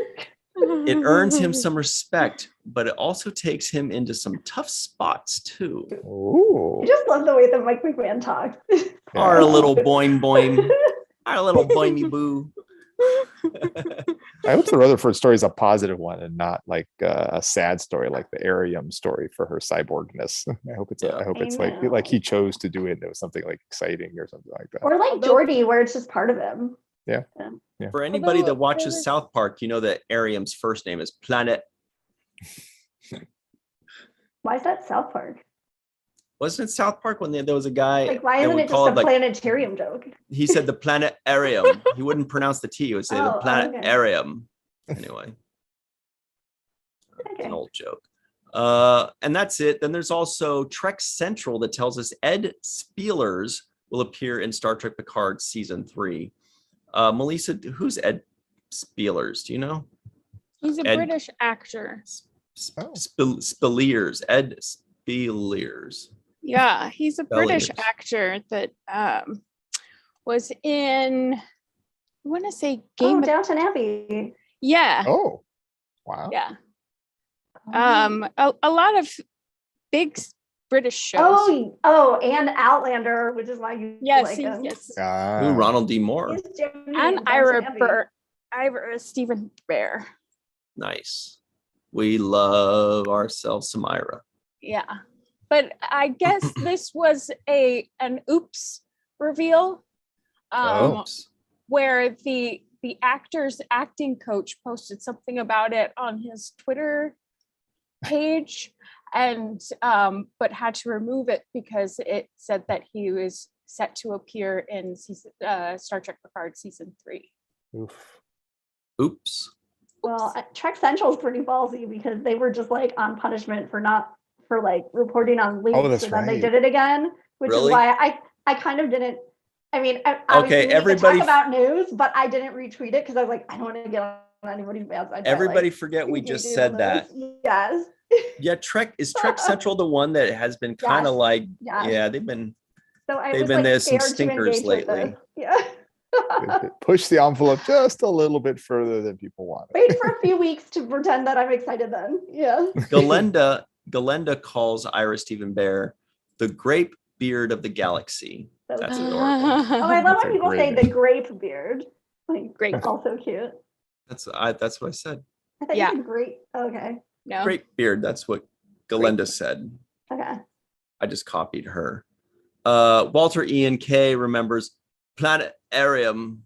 It earns him some respect, but it also takes him into some tough spots too. Ooh. I just love the way that Mike McMahon talks. Our little boing boing. Our little boingy boo. I hope the Rutherford story is a positive one and not like a sad story like the Arium story for her cyborgness. I hope it's like he chose to do it and it was something like exciting or something like that. Or like Geordie, where it's just part of him. Yeah. For anybody that watches South Park, you know that Arium's first name is Planet. Why is that South Park? Wasn't it South Park when there was a guy? Like, why isn't it just a planetarium joke? He said the planetarium. He wouldn't pronounce the T. He would say the planetarium. Okay. Anyway, An old joke. And that's it. Then there's also Trek Central that tells us Ed Spielers will appear in Star Trek Picard season 3. Melissa, who's Ed Spielers? Do you know? He's a British actor. Spielers. Ed Spielers. Yeah, he's a British actor that was in, I want to say Downton Abbey. Yeah. Oh, wow. Yeah. A lot of big British shows. And Outlander, which is why you like him. Yes. Ooh, Ronald D. Moore. And Ira Stephen Bear. Nice. We love ourselves some Ira. Yeah. But I guess this was an oops reveal. Where the actor's acting coach posted something about it on his Twitter page and but had to remove it because it said that he was set to appear in Star Trek Picard season 3. Oops. Well, Trek Central is pretty ballsy because they were just like on punishment for reporting on leaks, and then they did it again, which is why I kind of didn't. I mean, obviously we can talk about news, but I didn't retweet it because I was like, I don't want to get on anybody's bad side. Everybody forget we just said that. Yes. Yeah, Trek Central the one that has been kind of they've been there's some stinkers lately. Yeah. Push the envelope just a little bit further than people want. Wait for a few weeks to pretend that I'm excited then. Yeah. Galenda calls Ira Stephen Bear the grape beard of the galaxy. That's adorable. I love when people say the grape beard. Like, grape. Also cute. That's what I said. I thought you said grape. Okay. No. Grape beard. That's what Galenda said. Okay. I just copied her. Walter Ian K remembers planetarium.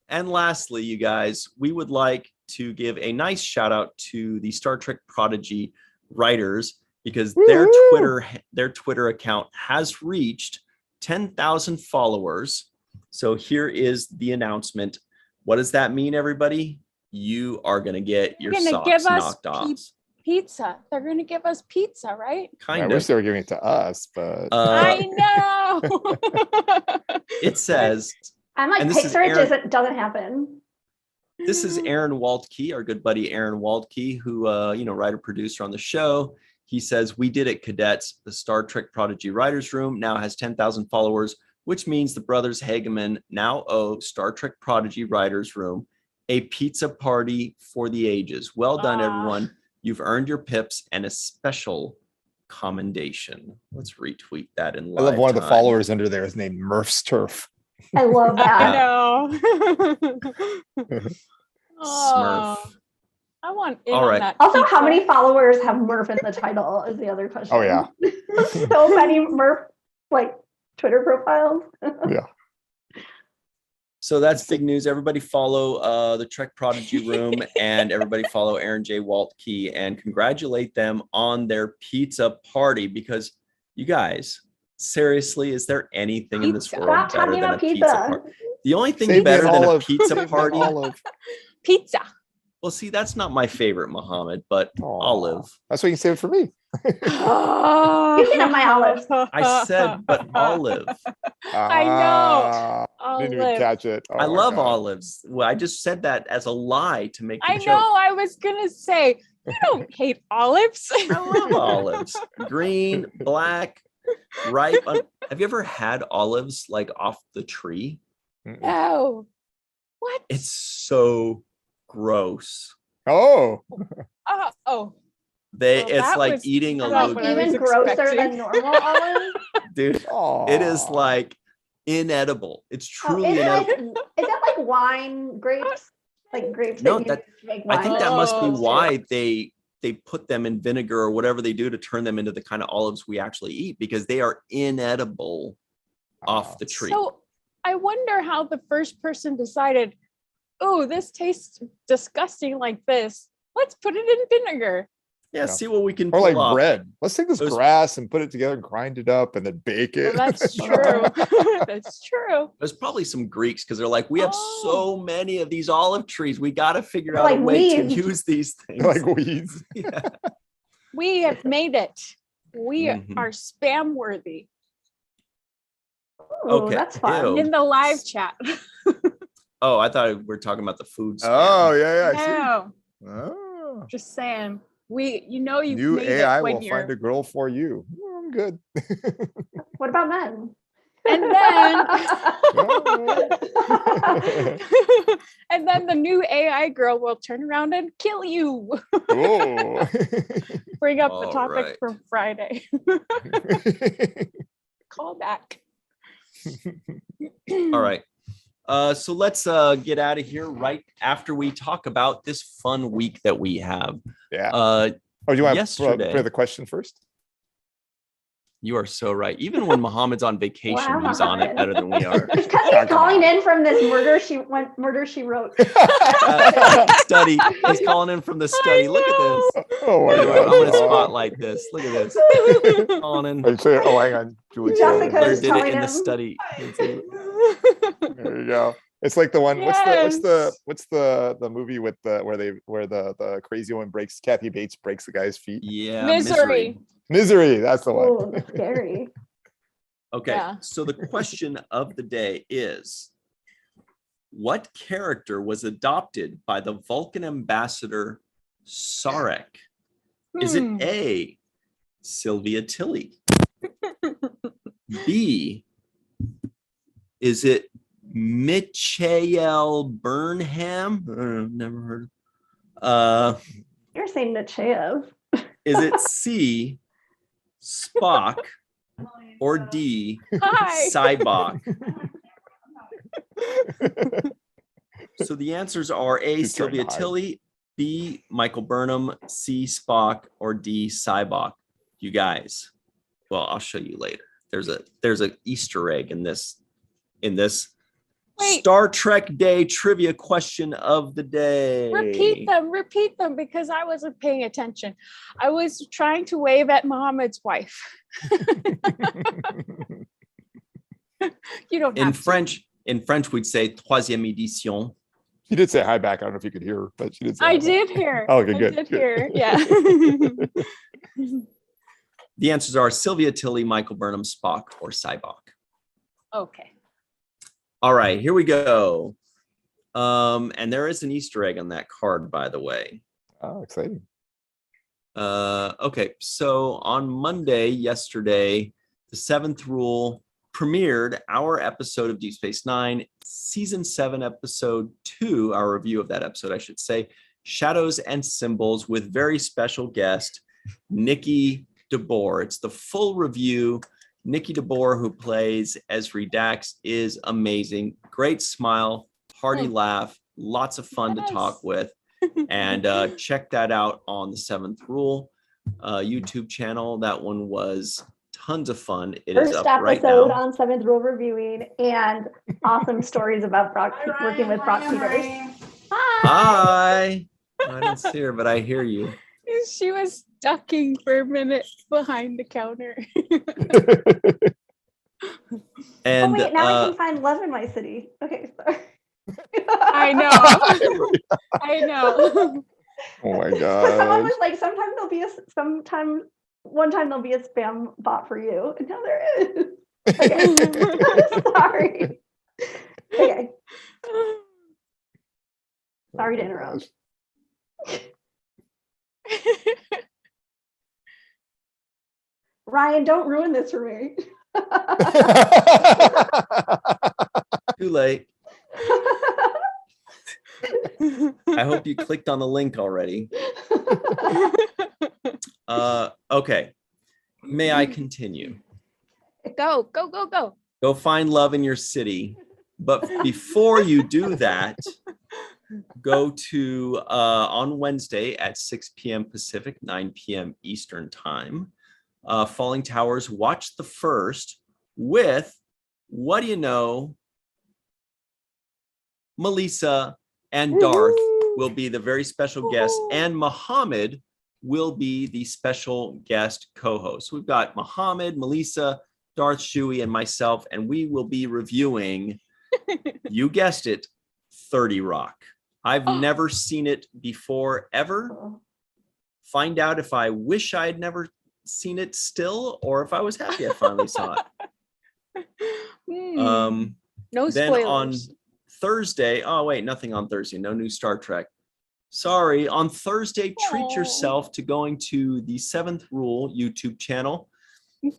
And lastly, you guys, we would like to give a nice shout out to the Star Trek Prodigy writers because their Twitter account has reached 10,000 followers. So here is the announcement. What does that mean, everybody? You are going to get your socks knocked off. Pizza. They're going to give us pizza, right? I wish they were giving it to us, but I know. It says, I'm like, Pixar, it doesn't happen. This is Aaron Waldke, our good buddy Aaron Waldke, who, writer, producer on the show. He says, "We did it, cadets. The Star Trek Prodigy Writers Room now has 10,000 followers, which means the brothers Hageman now owe Star Trek Prodigy Writers Room a pizza party for the ages. Well done, everyone. You've earned your pips and a special commendation." Let's retweet that in live I love one of the time. followers under there is named Murph's Turf. I love I that. know. Smurf. I want in All on right. that. Also, pizza. how many followers have Murph in the title is the other question. Oh, yeah. So many Murph Twitter profiles. Yeah. So that's big news. Everybody follow the Trek Prodigy Room and everybody follow Aaron J. Waltke and congratulate them on their pizza party, because you guys, seriously, is there anything in this Pizza. world Stop better talking than a about pizza pizza. party? The only thing Save me better an than a olive. pizza Save me an party. olive. Pizza. Well, see, that's not my favorite, Muhammad, but Aw. olive. That's why you can save it for me. You can have my olives. I said, but olive. I know. Didn't even Olive. catch it. Oh I my love God. olives. Well, I just said that as a lie to make the I joke. know. I was gonna say you don't hate olives. I love olives. Green, black, ripe. Have you ever had olives off the tree? Mm-mm. No. What? It's so gross. Oh, Oh. They Well, it's that like was eating a not load, what I was Even grosser expecting. than normal olives. dude. Aw. It is inedible. It's Oh, truly is inedible. that like wine grapes? Like grapes No, that you that- use to make I wine. think that must be Oh. why they put them in vinegar or whatever they do to turn them into the kind of olives we actually eat, because they are inedible off the tree. So I wonder how the first person decided, oh, this tastes disgusting like this. Let's put it in vinegar. Yeah, Yeah. see what we can Or pull like off. bread. Let's take this Those- grass and put it together and grind it up and then bake it. Well, that's true. That's true. There's probably some Greeks because they're like, we have Oh. so many of these olive trees. We got to figure They're out a like way weeds. to use these things. Like weeds. Yeah. We have made it. We Mhm. are spam worthy Ooh, Okay, that's fun. ew. in the live chat. Oh, I thought we were talking about the food. spam. Oh, yeah, yeah. No, See? Oh. just saying. You've New made AI it when will you're. find a girl for you. I'm good. What about men? And then Oh. and then the new AI girl will turn around and kill you. Oh. Bring up the All topic right. from Friday. Call back. All right. So let's get out of here right after we talk about this fun week that we have. Yeah. Uh, Oh, do you want to yesterday- play the question first? you are so right. Even when Muhammad's on vacation, Wow, he's on it Muhammad. better than we are. It's because Yeah, he's come calling on. in from this murder she wrote. Study. He's calling in from the study. Look at this. Oh my I'm God. going to spotlight this. Look at this. Calling in. Oh, hang on. Julie. Jessica Blair is did it telling in the him. study. There you go. It's like the one. Yes. What's the movie with where the crazy woman Kathy Bates breaks the guy's feet? Yeah. Misery. Misery. That's the one. Oh, that's scary. Okay. Yeah. So the question of the day is, what character was adopted by the Vulcan ambassador Sarek? Is it Hmm. A, Sylvia Tilly? B, is it Michael Burnham? Never heard. You're saying Nechayev. Is it C, Spock, or D, Hi. Cybok? So the answers are A, She's trying to Sylvia hide. Tilly, B, Michael Burnham, C, Spock, or D, Cybok. You guys, well, I'll show you later. There's a Easter egg in this Wait. Star Trek Day trivia question of the day. Repeat them because I wasn't paying attention. I was trying to wave at Muhammad's wife. You don't have In to. French, we'd say troisième édition. She did say hi back. I don't know if you could hear her, but she did say I hi back. did hear. Oh, okay, I good, did good. hear. Yeah. The answers are Sylvia Tilly, Michael Burnham, Spock, or Cybok. Okay. All right, here we go. And there is an Easter egg on that card, by the way. Oh, exciting. Okay, so on Monday, yesterday, the Seventh Rule premiered our episode of Deep Space Nine, Season 7, Episode 2, our review of that episode, I should say, Shadows and Symbols, with very special guest, Nikki DeBoer. It's the full review. Nikki DeBoer, who plays Esri Dax, is amazing. Great smile, hearty laugh, lots of fun to talk with. And check that out on the Seventh Rule YouTube channel. That one was tons of fun. It is up right now. First episode on Seventh Rule reviewing, and awesome stories about working with Brock Peters. Hi. I didn't see her, but I hear you. She was ducking for a minute behind the counter. And wait, now I can find love in my city. Okay, sorry. I know. Oh my Someone god. was like, one time there'll be a spam bot for you. And now there is. Okay. Sorry. Okay. Sorry to interrupt. Ryan, don't ruin this for me. too late. I hope you clicked on the link already. Okay. May I continue? Go. Go find love in your city. But before you do that, go to on Wednesday at 6 p.m. Pacific, 9 p.m. Eastern time. Falling Towers, watch the first with, what do you know, Melissa and Darth will be the very special guests, and Muhammad will be the special guest co-host. We've got Muhammad, Melissa, Darth, Shuey, and myself, and we will be reviewing, you guessed it, 30 Rock. I've never seen it before, ever. Find out if I wish I had never seen it still, or if I was happy I finally saw it. No spoilers. Then on Thursday, oh wait, nothing on Thursday, no new Star Trek. Sorry, on Thursday, treat yourself to going to the Seventh Rule YouTube channel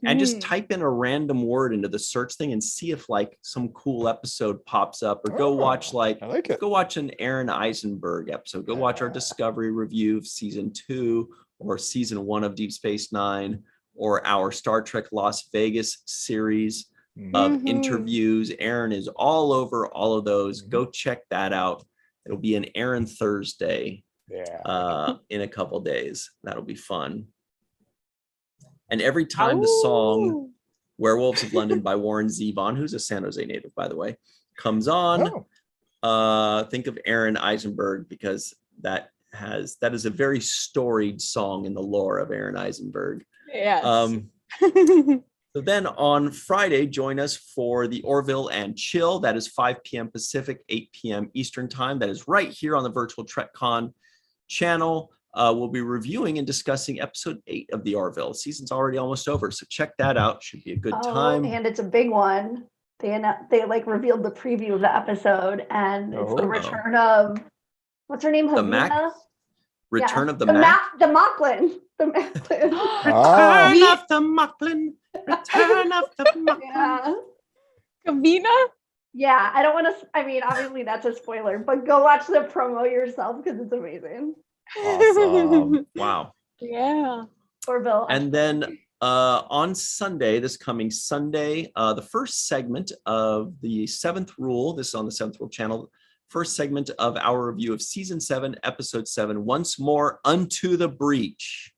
and just type in a random word into the search thing and see if like some cool episode pops up, or go watch go watch an Aaron Eisenberg episode. Go watch our Discovery review of season 2 or season 1 of Deep Space Nine, or our Star Trek Las Vegas series of interviews. Aaron is all over all of those. Go check that out. It'll be an Aaron Thursday in a couple days. That'll be fun. And every time the song Werewolves of London by Warren Zevon, who's a San Jose native, by the way, comes on, think of Aaron Eisenberg, because that is a very storied song in the lore of Aaron Eisenberg. Yes. So then on Friday, join us for the Orville and Chill. That is 5 p.m. Pacific, 8 p.m. Eastern time. That is right here on the Virtual TrekCon channel. We'll be reviewing and discussing episode 8 of the Orville. The season's already almost over, so check that out. Should be a good time. And it's a big one. They like revealed the preview of the episode, and it's the return of, what's her name? The Mac? Return of the Mac? The Mocklin. The Macklin. Return of the Mocklin. Return of the Mocklin. Kavina? Yeah, I don't want to, I mean, obviously that's a spoiler, but go watch the promo yourself because it's amazing. Awesome. Wow. Yeah. Orville. And then on Sunday, this coming Sunday, the first segment of the Seventh Rule, this is on the Seventh Rule channel, first segment of our review of season 7, episode 7, Once More Unto the Breach.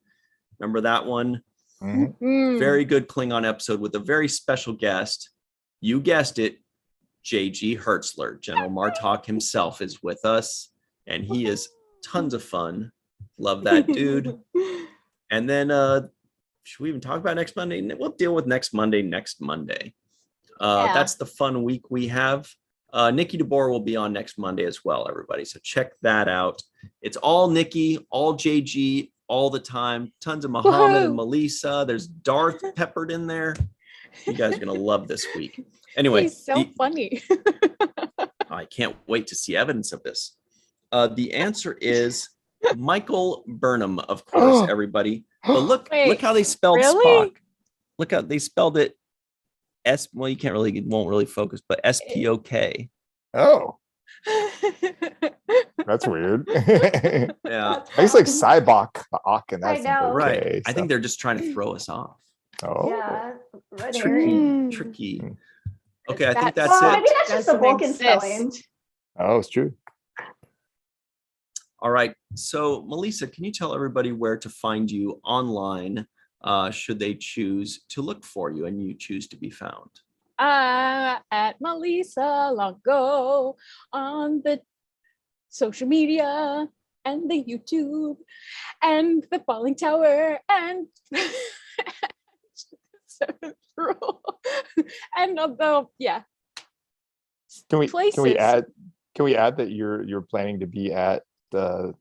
Remember that one? Very good Klingon episode with a very special guest. You guessed it, J.G. Hertzler. General Martok himself is with us, and he is tons of fun. Love that dude. And then should we even talk about next Monday? We'll deal with next Monday. That's the fun week we have. Nikki DeBoer will be on next Monday as well, everybody. So check that out. It's all Nikki, all JG, all the time. Tons of Muhammad and Melissa. There's Darth peppered in there. You guys are going to love this week. Anyway. He's so funny. I can't wait to see evidence of this. The answer is Michael Burnham, of course, everybody. But look how they spelled Spock. Look how they spelled it. Well, you won't really focus, but SPOK. Oh. That's weird. Yeah. It's like Cybok, and that's right. Okay, I think they're just trying to throw us off. Oh. Yeah. Tricky. Okay, I think that's well, it. Maybe that's just the Vulcan spelling. Oh, it's true. All right. So, Melissa, can you tell everybody where to find you online should they choose to look for you and you choose to be found? At Melissa Longo on the social media and the YouTube and the Falling Tower and Seventh Rule and Can we places. add that you're planning to be at the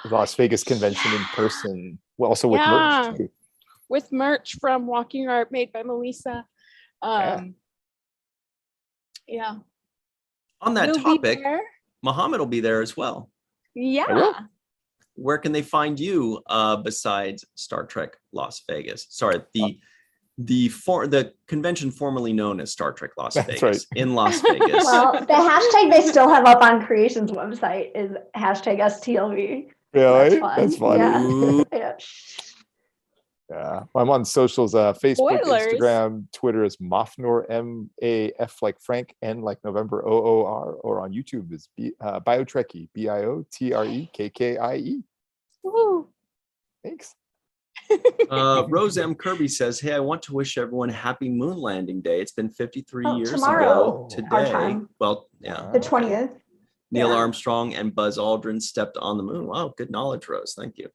Las Vegas convention in person? Well, also with merch too. With merch from Walking Art made by Melissa. Yeah. On that topic, Muhammad will be there as well. Yeah. Where can they find you besides Star Trek Las Vegas? Sorry, the convention formerly known as Star Trek Las Vegas in Las Vegas. Well, the hashtag they still have up on Creation's website is #STLV. Really? That's funny. Yeah. Yeah, I'm on socials, Facebook, Spoilers. Instagram, Twitter is Mafnor, MAF like Frank, N like November, OOR, or on YouTube is Biotrekkie, BIOTREKKIE. Woo. Thanks. Rose M. Kirby says, hey, I want to wish everyone happy moon landing day. It's been 53 years tomorrow, ago today. Well, yeah. The 20th. Neil Armstrong and Buzz Aldrin stepped on the moon. Wow, good knowledge, Rose. Thank you.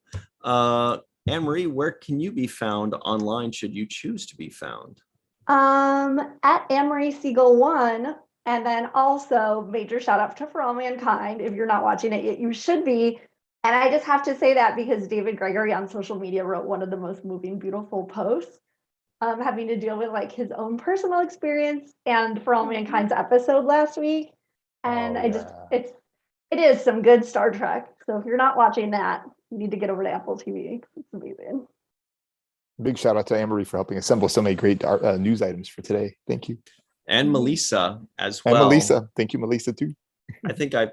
Anne-Marie, where can you be found online should you choose to be found? At Anne-Marie Siegel 1, and then also major shout out to For All Mankind. If you're not watching it yet, you should be. And I just have to say that because David Gregory on social media wrote one of the most moving, beautiful posts, having to deal with like his own personal experience and For All Mankind's episode last week. And it is some good Star Trek. So if you're not watching that, you need to get over to Apple TV. It's amazing. Big shout out to Anne-Marie for helping assemble so many great news items for today. Thank you. And Melissa as well. And Melissa. Thank you, Melissa, too. I think I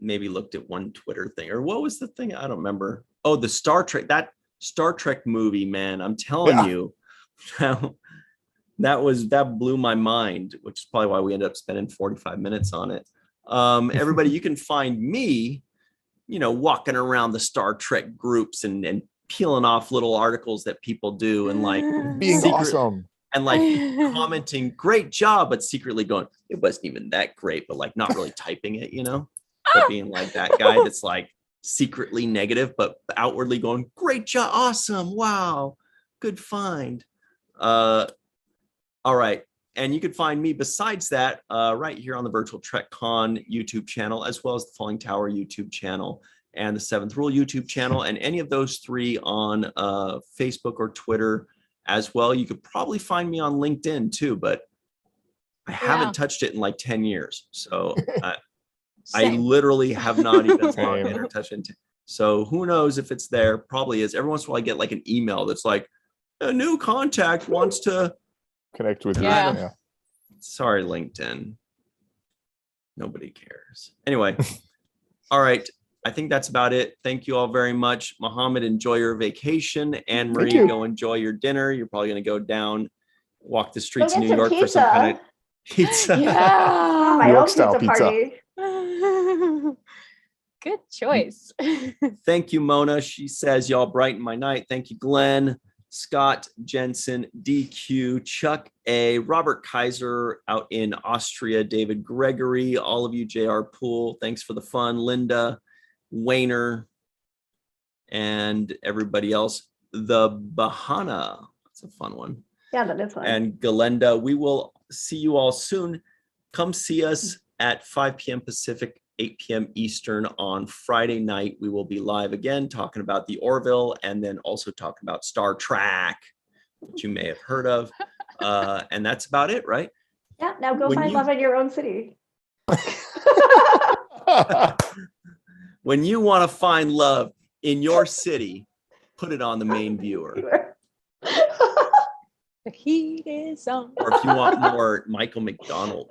maybe looked at one Twitter thing, or what was the thing? I don't remember. Oh, the Star Trek, that Star Trek movie, man. I'm telling you, that blew my mind, which is probably why we ended up spending 45 minutes on it. Everybody, you can find me, walking around the Star Trek groups and peeling off little articles that people do and like being awesome and like commenting, great job, but secretly going, it wasn't even that great, but like not really typing it, but being like that guy that's like secretly negative, but outwardly going, great job, awesome, wow, good find. All right. And you can find me besides that right here on the Virtual TrekCon YouTube channel, as well as the Falling Tower YouTube channel and the Seventh Rule YouTube channel, and any of those three on Facebook or Twitter as well. You could probably find me on LinkedIn too, but I haven't touched it in like 10 years. So I literally have not even logged in or touched it. So who knows if it's there? Probably is. Every once in a while I get like an email that's like, a new contact wants to connect with you. Yeah. Sorry, LinkedIn. Nobody cares. Anyway, all right. I think that's about it. Thank you all very much. Muhammad, enjoy your vacation. Anne-Marie, go enjoy your dinner. You're probably going to go down, walk the streets of New York for some kind of pizza. Yeah. New York style pizza. Good choice. Thank you, Mona. She says, y'all brighten my night. Thank you, Glenn, Scott, Jensen, DQ, Chuck A, Robert Kaiser out in Austria, David Gregory, all of you, JR Poole. Thanks for the fun. Linda, Wayner, and everybody else. The Bahana. That's a fun one. Yeah, that is fun. And Galenda. We will see you all soon. Come see us at 5 p.m. Pacific, 8 p.m. Eastern on Friday night. We will be live again talking about the Orville and then also talking about Star Trek, which you may have heard of. And that's about it, right? Yeah, now go find love in your own city. When you want to find love in your city, put it on the main viewer. The heat is on. Or if you want more Michael McDonald.